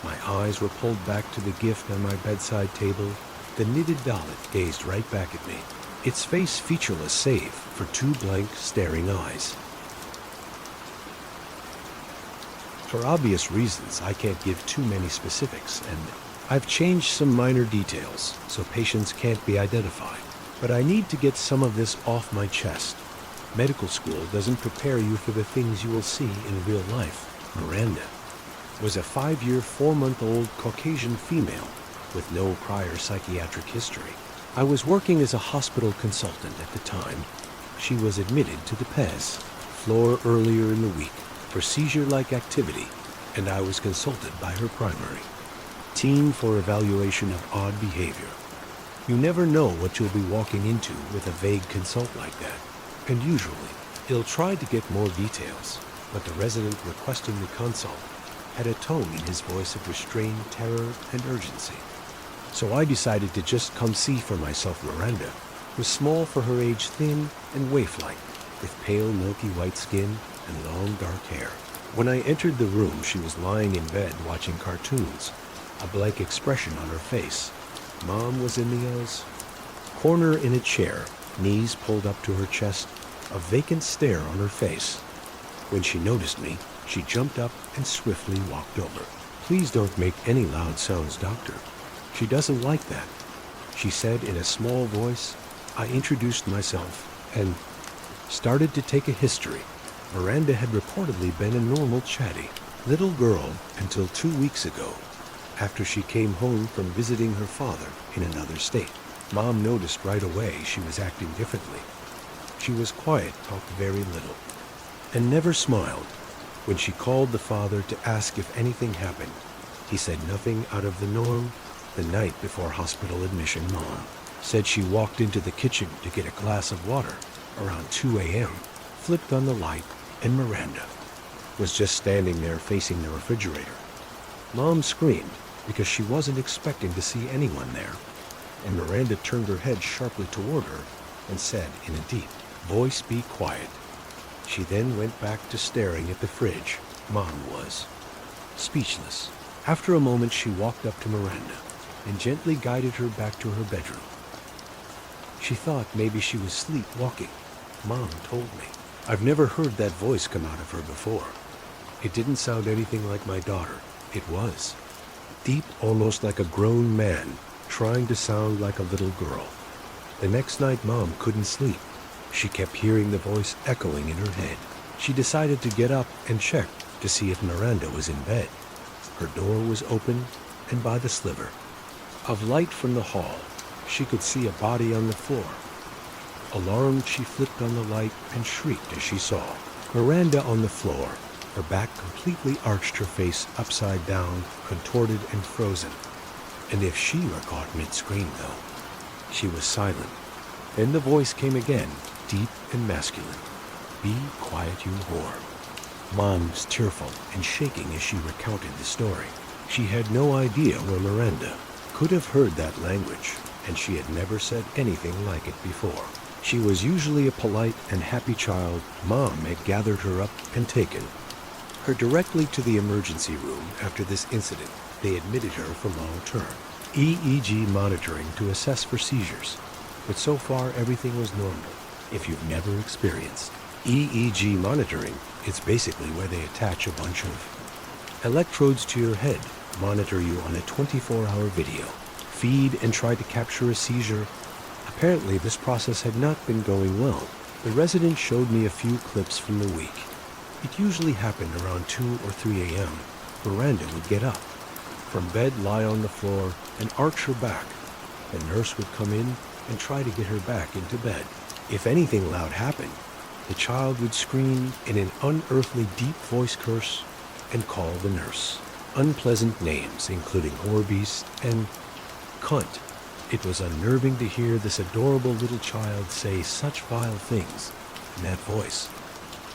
my eyes were pulled back to the gift on my bedside table. The knitted dollet gazed right back at me, its face featureless save for 2 blank, staring eyes. For obvious reasons, I can't give too many specifics, and I've changed some minor details so patients can't be identified. But I need to get some of this off my chest. Medical school doesn't prepare you for the things you will see in real life. Miranda was a 5-year, 4-month-old Caucasian female with no prior psychiatric history. I was working as a hospital consultant at the time. She was admitted to the PES floor earlier in the week for seizure-like activity, and I was consulted by her primary team for evaluation of odd behavior. You never know what you'll be walking into with a vague consult like that, and usually he'll try to get more details, but the resident requesting the consult had a tone in his voice of restrained terror and urgency. So I decided to just come see for myself. Miranda was small for her age, thin and waif-like, with pale milky white skin and long dark hair. When I entered the room, she was lying in bed watching cartoons, a blank expression on her face. Mom was in the corner in a chair, knees pulled up to her chest, a vacant stare on her face. When she noticed me, she jumped up and swiftly walked over. "Please don't make any loud sounds, doctor. She doesn't like that," she said in a small voice. I introduced myself and started to take a history. Miranda had reportedly been a normal, chatty little girl until 2 weeks ago, after she came home from visiting her father in another state. Mom noticed right away she was acting differently. She was quiet, talked very little, and never smiled. When she called the father to ask if anything happened, he said nothing out of the norm. The night before hospital admission, Mom said she walked into the kitchen to get a glass of water around 2 a.m., flipped on the light, and Miranda was just standing there facing the refrigerator. Mom screamed because she wasn't expecting to see anyone there, and Miranda turned her head sharply toward her and said in a deep voice, "Be quiet." She then went back to staring at the fridge. Mom was speechless. After a moment, she walked up to Miranda and gently guided her back to her bedroom. She thought maybe she was sleepwalking. Mom told me. I've never heard that voice come out of her before. It didn't sound anything like my daughter. It was deep, almost like a grown man trying to sound like a little girl. The next night, Mom couldn't sleep. She kept hearing the voice echoing in her head. She decided to get up and check to see if Miranda was in bed. Her door was open, and by the sliver of light from the hall, she could see a body on the floor. Alarmed, she flipped on the light and shrieked as she saw Miranda on the floor, her back completely arched, her face upside down, contorted and frozen. And if she were caught mid-scream, though, she was silent. Then the voice came again, deep and masculine. "Be quiet, you whore." Mom was tearful and shaking as she recounted the story. She had no idea where Miranda could have heard that language, and she had never said anything like it before. She was usually a polite and happy child Mom had gathered her up and taken her directly to the emergency room. After this incident, they admitted her for long-term EEG monitoring to assess for seizures. But so far, everything was normal. If you've never experienced EEG monitoring, it's basically where they attach a bunch of electrodes to your head, monitor you on a 24-hour video, feed and try to capture a seizure. Apparently, this process had not been going well. The resident showed me a few clips from the week. It usually happened around 2 or 3 a.m. Miranda would get up from bed, lie on the floor, and arch her back. The nurse would come in and try to get her back into bed. If anything loud happened, the child would scream in an unearthly deep voice curse and call the nurse unpleasant names, including whorebeast and cunt. It was unnerving to hear this adorable little child say such vile things in that voice.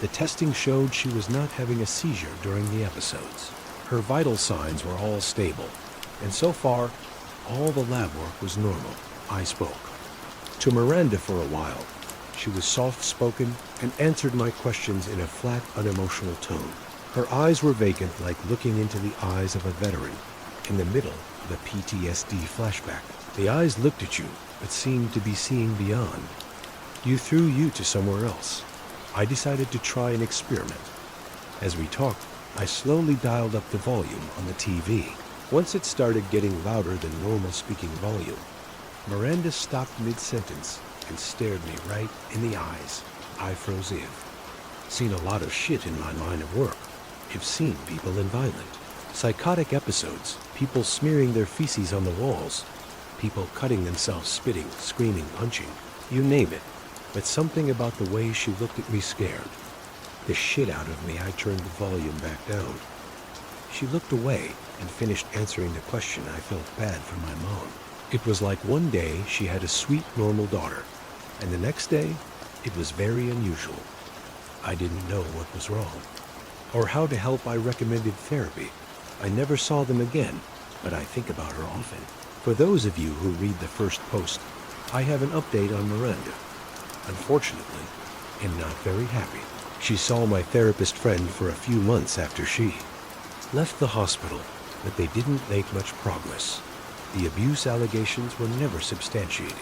The testing showed she was not having a seizure during the episodes. Her vital signs were all stable, and so far, all the lab work was normal. I spoke to Miranda for a while. She was soft-spoken and answered my questions in a flat, unemotional tone. Her eyes were vacant, like looking into the eyes of a veteran in the middle of a PTSD flashback. The eyes looked at you, but seemed to be seeing beyond. You threw you to somewhere else. I decided to try an experiment. As we talked, I slowly dialed up the volume on the TV. Once it started getting louder than normal speaking volume, Miranda stopped mid-sentence and stared me right in the eyes. I froze in. Seen a lot of shit in my line of work. I've seen people in violent, psychotic episodes, people smearing their feces on the walls, people cutting themselves, spitting, screaming, punching, you name it. But something about the way she looked at me scared the shit out of me. I turned the volume back down. She looked away and finished answering the question. I felt bad for my mom. It was like one day she had a sweet, normal daughter, and the next day it was very unusual. I didn't know what was wrong or how to help. I recommended therapy. I never saw them again, but I think about her often. For those of you who read the first post, I have an update on Miranda. Unfortunately, I'm not very happy. She saw my therapist friend for a few months after she left the hospital, but they didn't make much progress. The abuse allegations were never substantiated,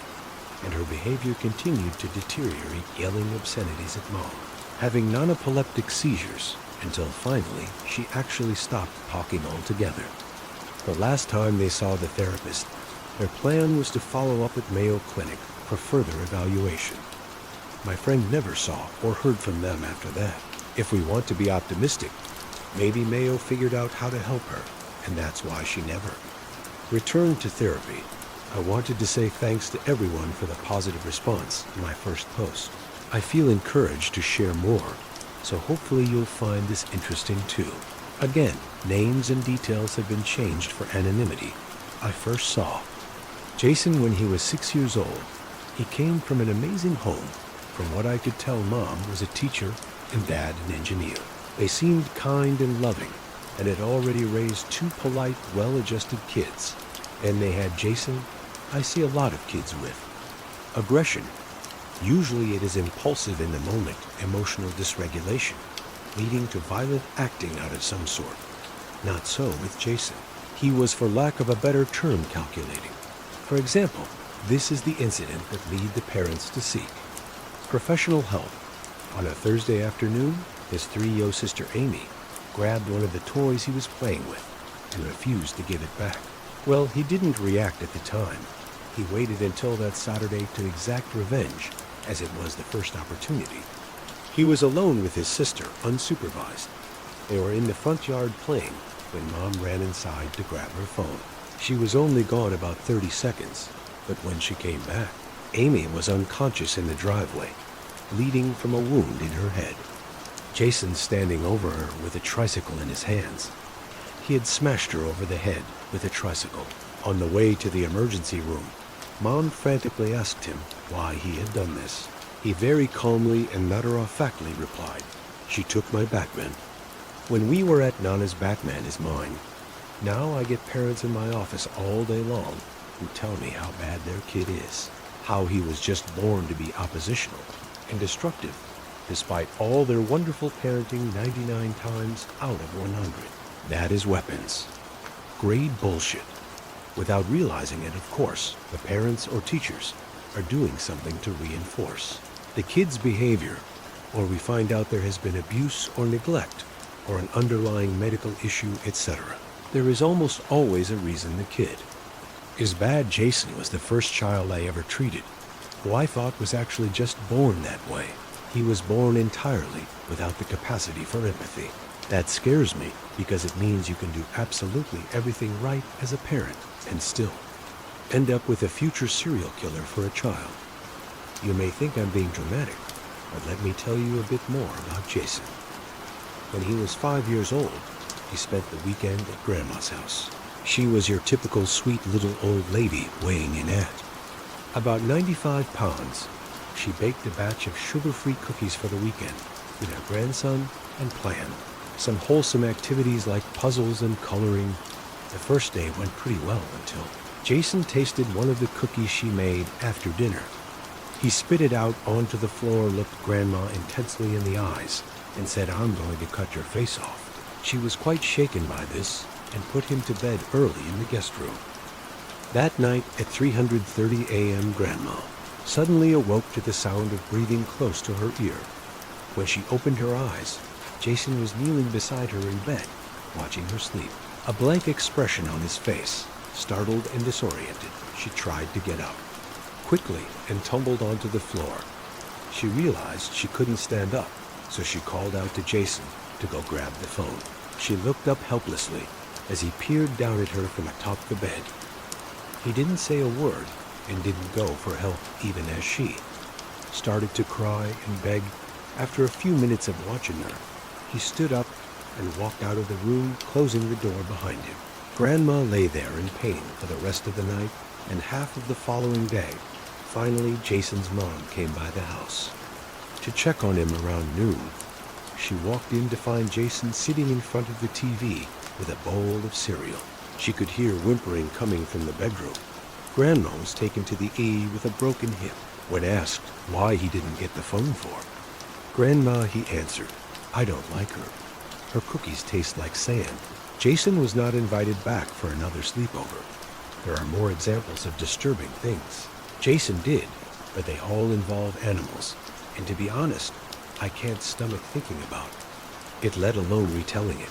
and her behavior continued to deteriorate, yelling obscenities at Mom, having non-epileptic seizures, until finally she actually stopped talking altogether. The last time they saw the therapist, their plan was to follow up at Mayo Clinic for further evaluation. My friend never saw or heard from them after that. If we want to be optimistic, maybe Mayo figured out how to help her, and that's why she never returned to therapy. I wanted to say thanks to everyone for the positive response in my first post. I feel encouraged to share more, so hopefully you'll find this interesting too. Again, names and details have been changed for anonymity. I first saw Jason when he was 6 years old. He came from an amazing home. From what I could tell, Mom was a teacher and Dad an engineer. They seemed kind and loving, and had already raised 2 polite, well-adjusted kids. And they had Jason I see a lot of kids with. Aggression. Usually it is impulsive in the moment, emotional dysregulation, leading to violent acting out of some sort. Not so with Jason. He was, for lack of a better term, calculating. For example, this is the incident that led the parents to seek professional help. On a Thursday afternoon, his 3-year-old sister Amy grabbed one of the toys he was playing with and refused to give it back. Well, he didn't react at the time. He waited until that Saturday to exact revenge, as it was the first opportunity. He was alone with his sister, unsupervised. They were in the front yard playing when Mom ran inside to grab her phone. She was only gone about 30 seconds, but when she came back, Amy was unconscious in the driveway, bleeding from a wound in her head. Jason standing over her with a tricycle in his hands. He had smashed her over the head with a tricycle. On the way to the emergency room, Mom frantically asked him why he had done this. He very calmly and matter-of-factly replied, "She took my Batman." When we were at Nana's Batman is mine. Now I get parents in my office all day long who tell me how bad their kid is, how he was just born to be oppositional and destructive, despite all their wonderful parenting 99 times out of 100. That is weapons. Grade bullshit. Without realizing it, of course, the parents or teachers are doing something to reinforce the kid's behavior, or we find out there has been abuse or neglect, or an underlying medical issue, etc. There is almost always a reason the kid is bad. Jason was the first child I ever treated, who I thought was actually just born that way. He was born entirely without the capacity for empathy. That scares me because it means you can do absolutely everything right as a parent and still end up with a future serial killer for a child. You may think I'm being dramatic, but let me tell you a bit more about Jason. When he was 5 years old, he spent the weekend at Grandma's house. She was your typical sweet little old lady weighing in at about 95 pounds. She baked a batch of sugar-free cookies for the weekend with her grandson and planned some wholesome activities like puzzles and coloring. The first day went pretty well until Jason tasted one of the cookies she made after dinner. He spit it out onto the floor, looked Grandma intensely in the eyes, and said, "I'm going to cut your face off." She was quite shaken by this and put him to bed early in the guest room. That night at 3:30 a.m., Grandma suddenly awoke to the sound of breathing close to her ear. When she opened her eyes, Jason was kneeling beside her in bed, watching her sleep. A blank expression on his face, startled and disoriented. She tried to get up quickly and tumbled onto the floor. She realized she couldn't stand up, so she called out to Jason to go grab the phone. She looked up helplessly as he peered down at her from atop the bed. He didn't say a word and didn't go for help even as she started to cry and beg. After a few minutes of watching her, he stood up and walked out of the room, closing the door behind him. Grandma lay there in pain for the rest of the night and half of the following day. Finally, Jason's mom came by the house to check on him around noon. She walked in to find Jason sitting in front of the TV with a bowl of cereal. She could hear whimpering coming from the bedroom. Grandma was taken to the ER with a broken hip. When asked why he didn't get the phone for Grandma, he answered, "I don't like her. Her cookies taste like sand." Jason was not invited back for another sleepover. There are more examples of disturbing things Jason did, but they all involve animals, and to be honest, I can't stomach thinking about it, let alone retelling it.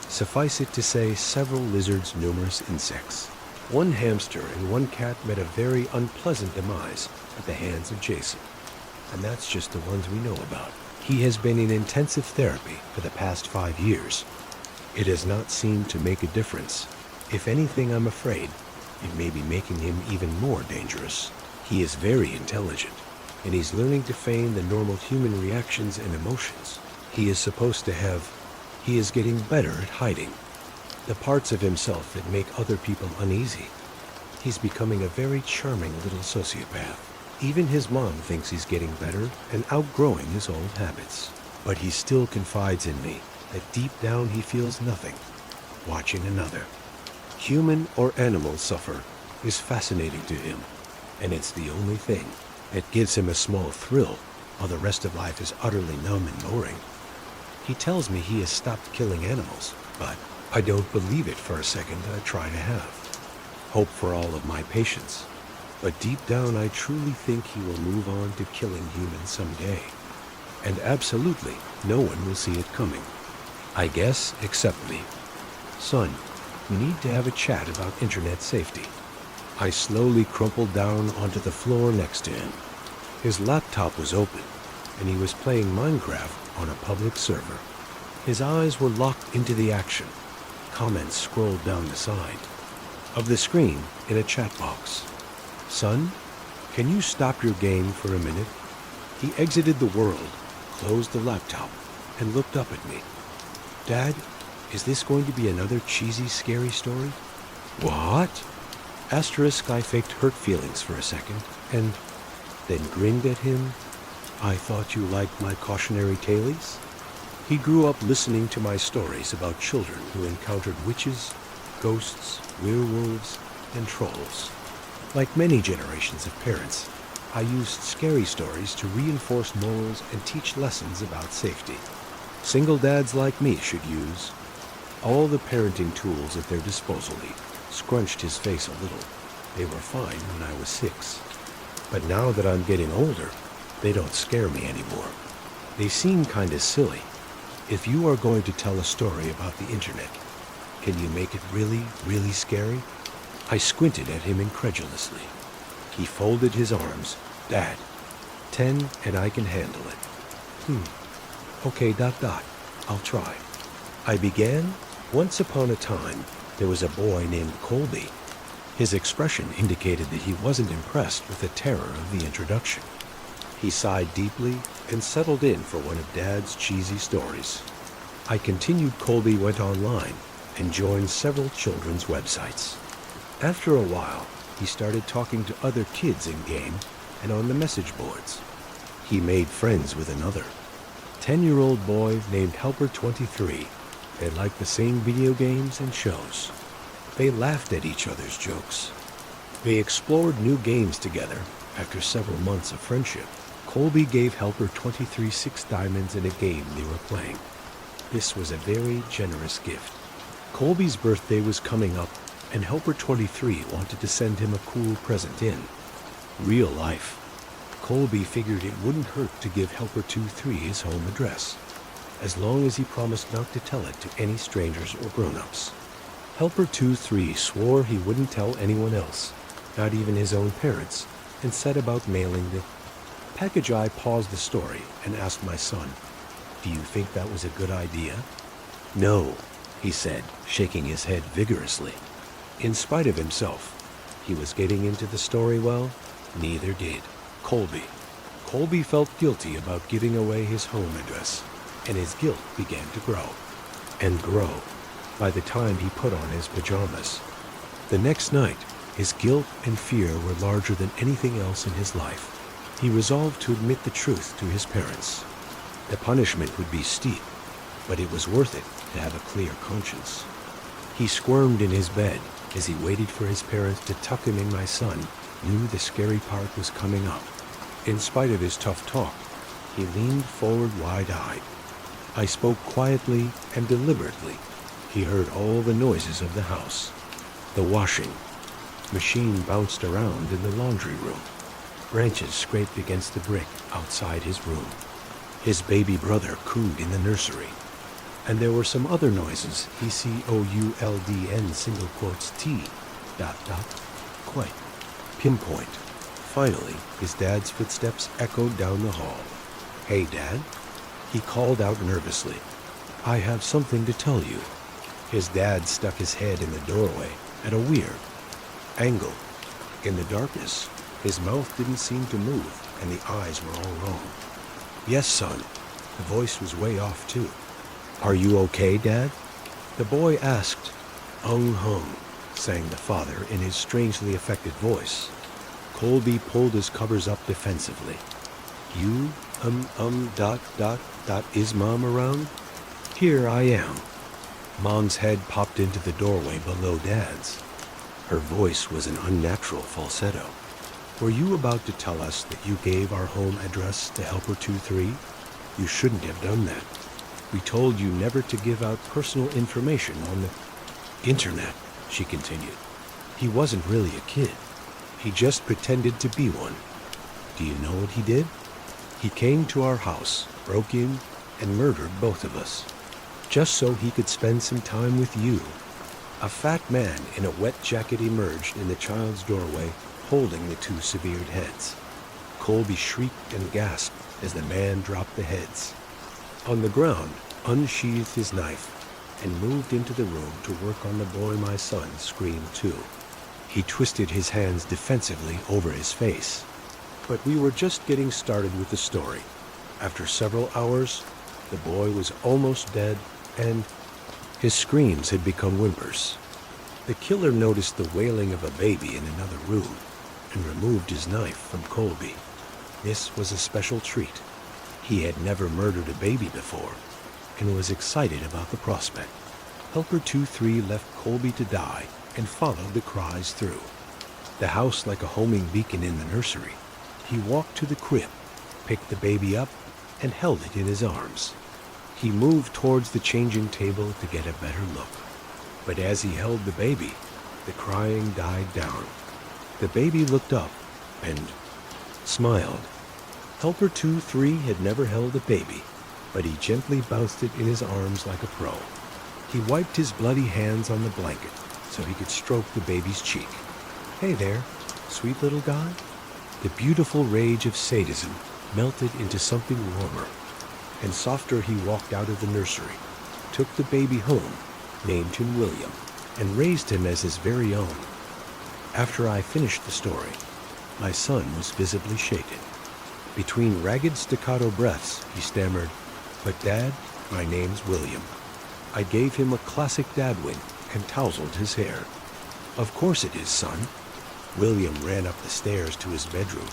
Suffice it to say, several lizards, numerous insects, one hamster, and one cat met a very unpleasant demise at the hands of Jason. And that's just the ones we know about. He has been in intensive therapy for the past 5 years. It has not seemed to make a difference. If anything, I'm afraid it may be making him even more dangerous. He is very intelligent, and he's learning to feign the normal human reactions and emotions he is supposed to have. He is getting better at hiding the parts of himself that make other people uneasy. He's becoming a very charming little sociopath. Even his mom thinks he's getting better and outgrowing his old habits. But he still confides in me that deep down he feels nothing watching another human or animal suffer is fascinating to him, and it's the only thing that gives him a small thrill, while the rest of life is utterly numb and boring. He tells me he has stopped killing animals, but I don't believe it for a second. I try to have hope for all of my patients, but deep down I truly think he will move on to killing humans someday, and absolutely no one will see it coming. I guess, except me. "Son, we need to have a chat about internet safety." I slowly crumpled down onto the floor next to him. His laptop was open, and he was playing Minecraft on a public server. His eyes were locked into the action. Comments scrolled down the side of the screen in a chat box. "Son, can you stop your game for a minute?" He exited the world, closed the laptop, and looked up at me. Dad, is this going to be another cheesy, scary story? What? Asterisk, I faked hurt feelings for a second, and then grinned at him. I thought you liked my cautionary tales? He grew up listening to my stories about children who encountered witches, ghosts, werewolves, and trolls. Like many generations of parents, I used scary stories to reinforce morals and teach lessons about safety. Single dads like me should use all the parenting tools at their disposal. He scrunched his face a little. They were fine when I was 6. But now that I'm getting older, they don't scare me anymore. They seem kinda silly. If you are going to tell a story about the internet, can you make it really, really scary? I squinted at him incredulously. He folded his arms. Dad, 10 and I can handle it. Okay, ... I'll try. I began. Once upon a time, there was a boy named Colby. His expression indicated that he wasn't impressed with the terror of the introduction. He sighed deeply and settled in for one of Dad's cheesy stories. I continued. Colby went online and joined several children's websites. After a while, he started talking to other kids in-game and on the message boards. He made friends with another 10-year-old boy named Helper23. They liked the same video games and shows. They laughed at each other's jokes. They explored new games together. After several months of friendship, Colby gave Helper23 6 diamonds in a game they were playing. This was a very generous gift. Colby's birthday was coming up, and Helper23 wanted to send him a cool present in real life. Colby figured it wouldn't hurt to give Helper23 his home address, as long as he promised not to tell it to any strangers or grown-ups. Helper23 swore he wouldn't tell anyone else, not even his own parents, and set about mailing the package. I paused the story and asked my son, "Do you think that was a good idea?" "No," he said, shaking his head vigorously. In spite of himself, he was getting into the story well. Neither did Colby. Colby felt guilty about giving away his home address, and his guilt began to grow and grow by the time he put on his pajamas. The next night, his guilt and fear were larger than anything else in his life. He resolved to admit the truth to his parents. The punishment would be steep, but it was worth it to have a clear conscience. He squirmed in his bed as he waited for his parents to tuck him in. My son knew the scary part was coming up. In spite of his tough talk, he leaned forward wide-eyed. I spoke quietly and deliberately. He heard all the noises of the house. The washing machine bounced around in the laundry room. Branches scraped against the brick outside his room. His baby brother cooed in the nursery. And there were some other noises. ECOULDN single quotes T ... Quite. Pinpoint. Finally, his dad's footsteps echoed down the hall. "Hey, Dad," he called out nervously. "I have something to tell you." His dad stuck his head in the doorway at a weird angle. In the darkness, his mouth didn't seem to move, and the eyes were all wrong. "Yes, son." The voice was way off, too. "Are you okay, Dad?" the boy asked. "Hung," sang the father in his strangely affected voice. Colby pulled his covers up defensively. "You, is Mom around?" "Here I am." Mom's head popped into the doorway below Dad's. Her voice was an unnatural falsetto. "Were you about to tell us that you gave our home address to Helper23? You shouldn't have done that. We told you never to give out personal information on the internet," she continued. "He wasn't really a kid. He just pretended to be one. Do you know what he did? He came to our house, broke in, and murdered both of us, just so he could spend some time with you." A fat man in a wet jacket emerged in the child's doorway, holding the 2 severed heads. Colby shrieked and gasped as the man dropped the heads. On the ground, unsheathed his knife, and moved into the room to work on the boy. My son screamed too. He twisted his hands defensively over his face. But we were just getting started with the story. After several hours, The boy was almost dead, and his screams had become whimpers. The killer noticed the wailing of a baby in another room and removed his knife from Colby. This was a special treat. He had never murdered a baby before and was excited about the prospect. Helper 2-3 left Colby to die and followed the cries through. The house like a homing beacon in the nursery. He walked to the crib, picked the baby up, and held it in his arms. He moved towards the changing table to get a better look. But as he held the baby, the crying died down. The baby looked up and smiled. Helper 2-3 had never held a baby, but he gently bounced it in his arms like a pro. He wiped his bloody hands on the blanket so he could stroke the baby's cheek. "Hey there, sweet little guy." The beautiful rage of sadism melted into something warmer and softer. He walked out of the nursery, took the baby home, named him William, and raised him as his very own. After I finished the story, my son was visibly shaken. Between ragged staccato breaths, he stammered, "But Dad, my name's William." I gave him a classic dad wink and tousled his hair. "Of course it is, son." William ran up the stairs to his bedroom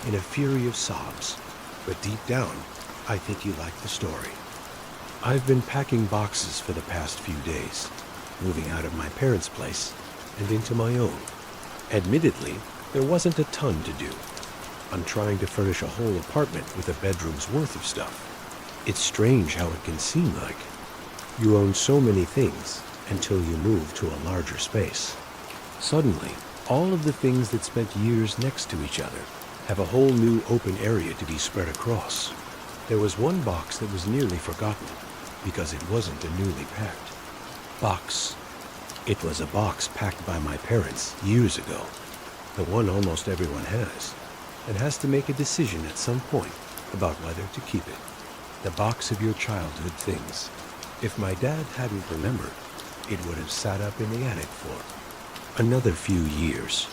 in a fury of sobs, but deep down, I think he liked the story. I've been packing boxes for the past few days, moving out of my parents' place and into my own. Admittedly, there wasn't a ton to do. I'm trying to furnish a whole apartment with a bedroom's worth of stuff. It's strange how it can seem like you own so many things until you move to a larger space. Suddenly, all of the things that spent years next to each other have a whole new open area to be spread across. There was one box that was nearly forgotten because it wasn't a newly packed box. It was a box packed by my parents years ago, the one almost everyone has, and has to make a decision at some point about whether to keep it. The box of your childhood things. If my dad hadn't remembered, it would have sat up in the attic for another few years.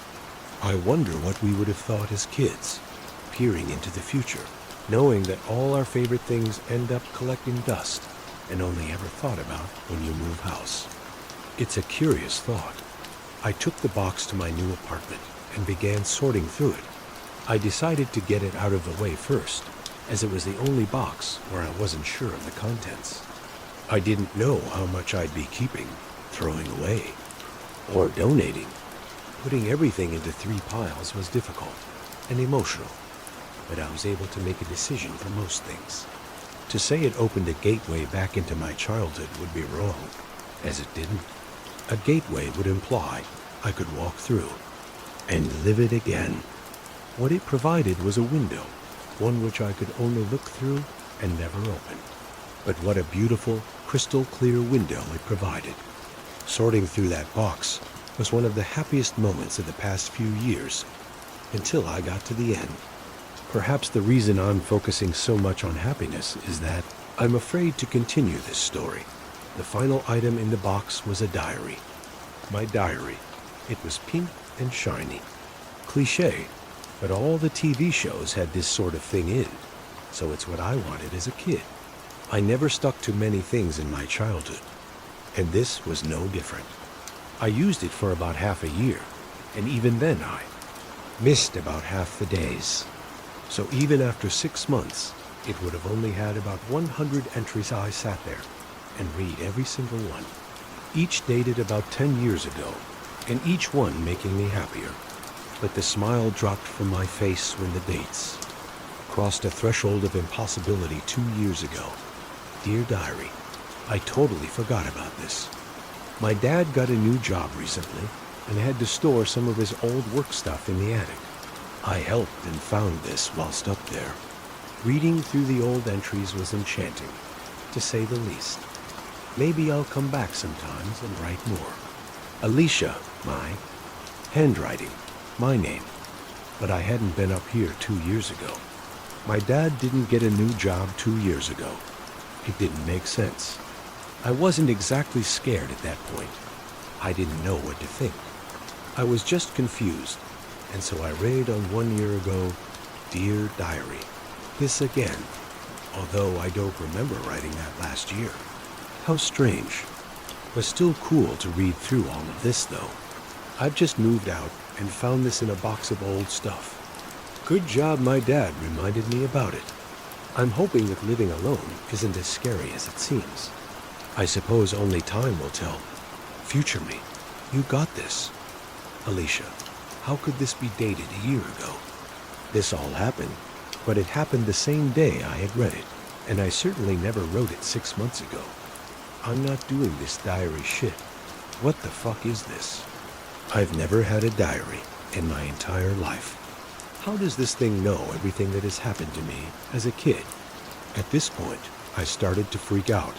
I wonder what we would have thought as kids, peering into the future, knowing that all our favorite things end up collecting dust and only ever thought about when you move house. It's a curious thought. I took the box to my new apartment and began sorting through it. I decided to get it out of the way first, as it was the only box where I wasn't sure of the contents. I didn't know how much I'd be keeping, throwing away, or donating. Putting everything into 3 piles was difficult and emotional, but I was able to make a decision for most things. To say it opened a gateway back into my childhood would be wrong, as it didn't. A gateway would imply I could walk through and live it again. What it provided was a window, one which I could only look through and never open. But what a beautiful, crystal clear window it provided. Sorting through that box was one of the happiest moments of the past few years, until I got to the end. Perhaps the reason I'm focusing so much on happiness is that I'm afraid to continue this story. The final item in the box was a diary. My diary. It was pink and shiny. Cliché, but all the TV shows had this sort of thing in, so it's what I wanted as a kid. I never stuck to many things in my childhood, and this was no different. I used it for about half a year, and even then I missed about half the days. So even after 6 months, it would have only had about 100 entries. I sat there and read every single one, each dated about 10 years ago, and each one making me happier. But the smile dropped from my face when the dates crossed a threshold of impossibility 2 years ago. Dear Diary, I totally forgot about this. My dad got a new job recently and had to store some of his old work stuff in the attic. I helped and found this whilst up there. Reading through the old entries was enchanting, to say the least. Maybe I'll come back sometimes and write more. Alicia, my handwriting, my name. But I hadn't been up here 2 years ago. My dad didn't get a new job 2 years ago. It didn't make sense. I wasn't exactly scared at that point. I didn't know what to think. I was just confused, and so I read on 1 year ago, Dear Diary, this again. although I don't remember writing that last year. How strange. Was still cool to read through all of this, though. I've just moved out and found this in a box of old stuff. Good job my dad reminded me about it. I'm hoping that living alone isn't as scary as it seems. I suppose only time will tell. Future me, you got this. Alicia, how could this be dated a year ago? This all happened, but it happened the same day I had read it, and I certainly never wrote it 6 months ago. I'm not doing this diary shit. What the fuck is this? I've never had a diary in my entire life. How does this thing know everything that has happened to me as a kid? At this point, I started to freak out.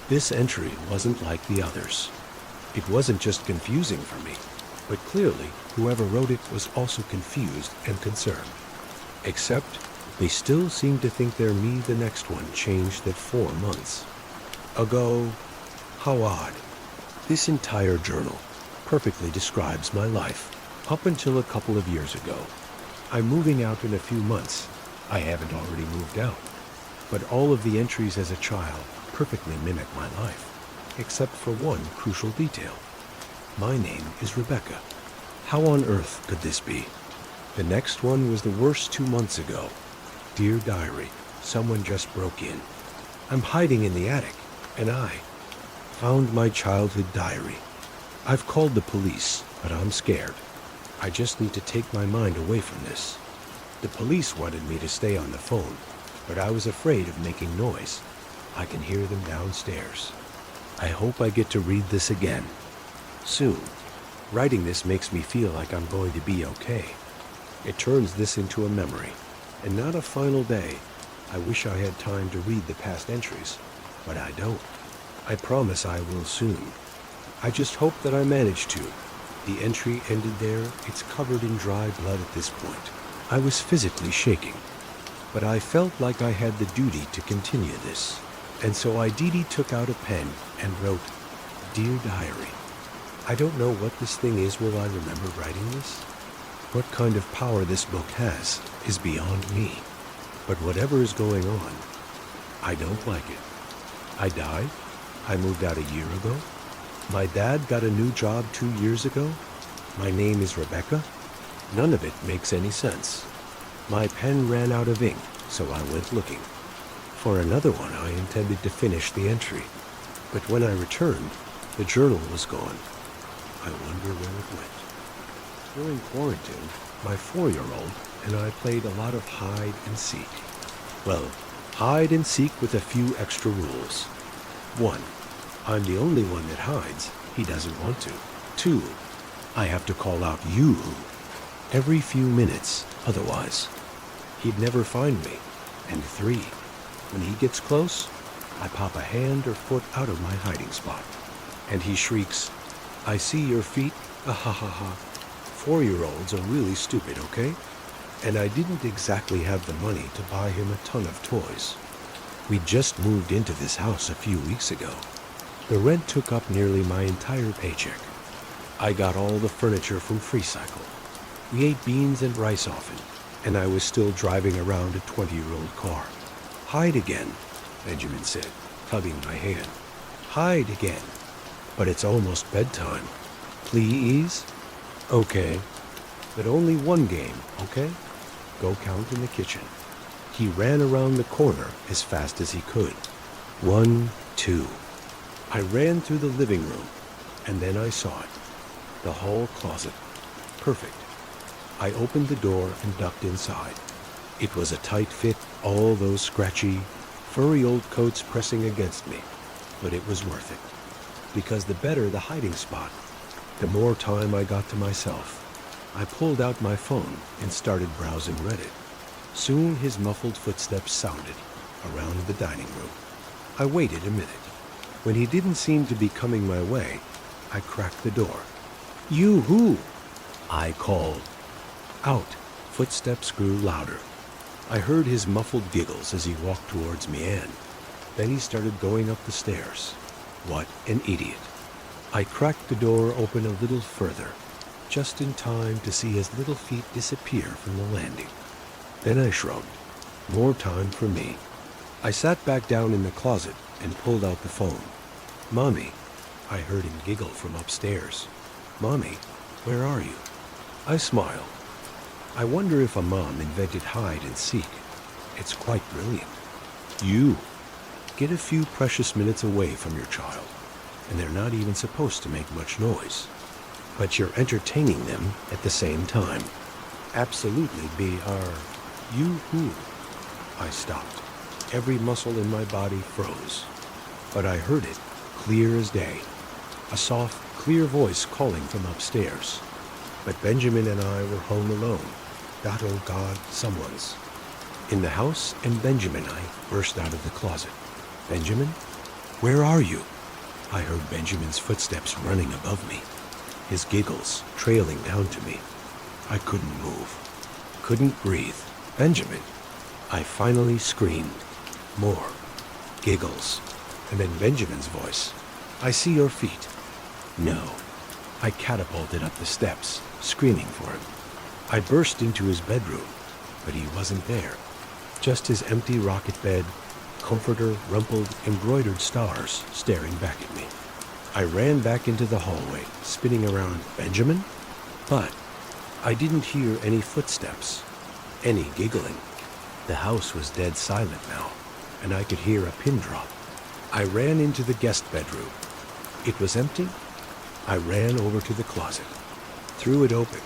This entry wasn't like the others. It wasn't just confusing for me, but clearly whoever wrote it was also confused and concerned. Except, they still seem to think their me the next one changed at 4 months ago. How odd. This entire journal perfectly describes my life up until a couple of years ago. I'm moving out in a few months. I haven't already moved out. But all of the entries as a child perfectly mimic my life, except for one crucial detail. My name is Rebecca. How on earth could this be? The next one was the worst 2 months ago. Dear Diary, someone just broke in. I'm hiding in the attic, and I found my childhood diary. I've called the police, but I'm scared. I just need to take my mind away from this. The police wanted me to stay on the phone, but I was afraid of making noise. I can hear them downstairs. I hope I get to read this again soon. Writing this makes me feel like I'm going to be okay. It turns this into a memory, and not a final day. I wish I had time to read the past entries, but I don't. I promise I will soon. I just hope that I manage to. The entry ended there. It's covered in dry blood at this point. I was physically shaking, but I felt like I had the duty to continue this. And so I took out a pen and wrote, Dear Diary. I don't know what this thing is. Will I remember writing this? What kind of power this book has is beyond me. But whatever is going on, I don't like it. I died. I moved out a year ago. My dad got a new job 2 years ago. My name is Rebecca. None of it makes any sense. My pen ran out of ink, so I went looking. For another one, I intended to finish the entry. But when I returned, the journal was gone. I wonder where it went. During quarantine, my 4-year-old and I played a lot of hide and seek. Well, hide and seek with a few extra rules. 1, I'm the only one that hides. He doesn't want to. 2, I have to call out you every few minutes, otherwise he'd never find me. And 3, when he gets close, I pop a hand or foot out of my hiding spot, and he shrieks, I see your feet, ah ha ha ha. 4-year-olds are really stupid, okay? And I didn't exactly have the money to buy him a ton of toys. We just moved into this house a few weeks ago. The rent took up nearly my entire paycheck. I got all the furniture from FreeCycle. We ate beans and rice often, and I was still driving around a 20-year-old car. Hide again, Benjamin said, tugging my hand. Hide again. But it's almost bedtime. Please? Okay. But only one game, okay? Go count in the kitchen. He ran around the corner as fast as he could. 1, 2. I ran through the living room, and then I saw it. The hall closet. Perfect. I opened the door and ducked inside. It was a tight fit, all those scratchy, furry old coats pressing against me. But it was worth it. Because the better the hiding spot, the more time I got to myself. I pulled out my phone and started browsing Reddit. Soon his muffled footsteps sounded around the dining room. I waited a minute. When he didn't seem to be coming my way, I cracked the door. You who? I called. Out. Footsteps grew louder. I heard his muffled giggles as he walked towards me, and then he started going up the stairs. What an idiot. I cracked the door open a little further, just in time to see his little feet disappear from the landing. Then I shrugged. More time for me. I sat back down in the closet and pulled out the phone. "Mommy," I heard him giggle from upstairs. "Mommy, where are you?" I smiled. I wonder if a mom invented hide and seek. It's quite brilliant. You get a few precious minutes away from your child, and they're not even supposed to make much noise. But you're entertaining them at the same time. Absolutely you who? I stopped. Every muscle in my body froze. But I heard it, clear as day. A soft, clear voice calling from upstairs. But Benjamin and I were home alone. That, oh God, someone's. In the house, and Benjamin and I burst out of the closet. "Benjamin, where are you?" I heard Benjamin's footsteps running above me, his giggles trailing down to me. I couldn't move, couldn't breathe. "Benjamin!" I finally screamed. More giggles, and then Benjamin's voice. "I see your feet." No. I catapulted up the steps, screaming for him. I burst into his bedroom, but he wasn't there. Just his empty rocket bed, comforter, rumpled, embroidered stars staring back at me. I ran back into the hallway, spinning around. "Benjamin?" But I didn't hear any footsteps, any giggling. The house was dead silent now, and I could hear a pin drop. I ran into the guest bedroom. It was empty. I ran over to the closet, threw it open,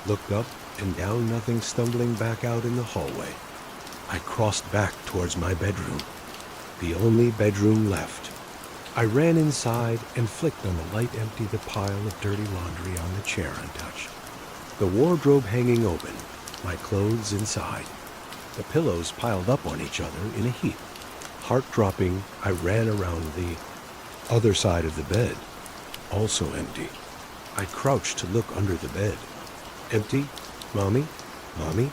looked up and down, nothing, stumbling back out in the hallway. I crossed back towards my bedroom, the only bedroom left. I ran inside and flicked on the light, empty the pile of dirty laundry on the chair untouched. The wardrobe hanging open, my clothes inside. The pillows piled up on each other in a heap. Heart-dropping, I ran around the other side of the bed, also empty. I crouched to look under the bed. Empty. "Mommy? Mommy?"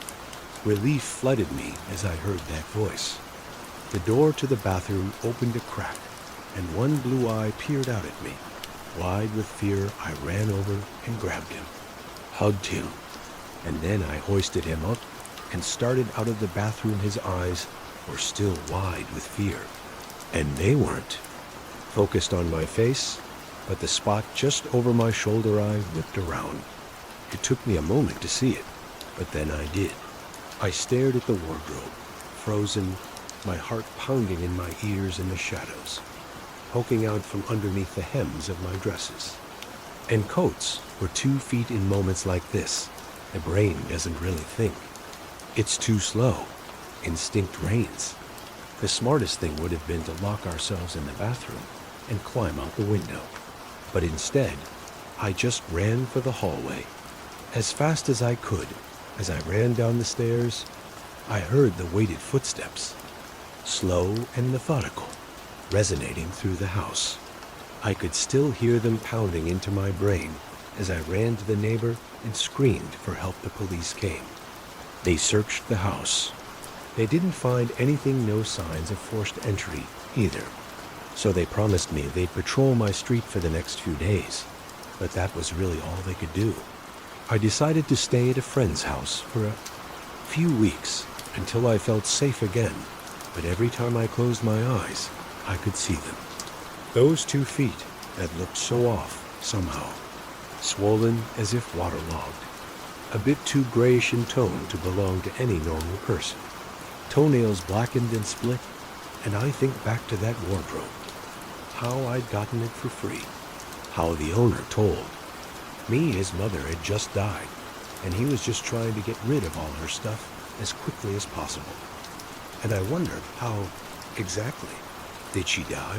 Relief flooded me as I heard that voice. The door to the bathroom opened a crack, and one blue eye peered out at me. Wide with fear, I ran over and grabbed him, hugged him, and then I hoisted him up and started out of the bathroom. His eyes were still wide with fear, and they weren't focused on my face, but the spot just over my shoulder I whipped around. It took me a moment to see it, but then I did. I stared at the wardrobe, frozen, my heart pounding in my ears in the shadows, poking out from underneath the hems of my dresses. And coats were 2 feet in moments like this. The brain doesn't really think. It's too slow. Instinct reigns. The smartest thing would have been to lock ourselves in the bathroom and climb out the window. But instead, I just ran for the hallway. As fast as I could, as I ran down the stairs, I heard the weighted footsteps, slow and methodical, resonating through the house. I could still hear them pounding into my brain as I ran to the neighbor and screamed for help. The police came. They searched the house. They didn't find anything, no signs of forced entry either. So they promised me they'd patrol my street for the next few days, but that was really all they could do. I decided to stay at a friend's house for a few weeks until I felt safe again, but every time I closed my eyes, I could see them. Those 2 feet that looked so off somehow, swollen as if waterlogged, a bit too grayish in tone to belong to any normal person. Toenails blackened and split, and I think back to that wardrobe. How I'd gotten it for free. How the owner told me his mother had just died, and he was just trying to get rid of all her stuff as quickly as possible. And I wondered how exactly did she die?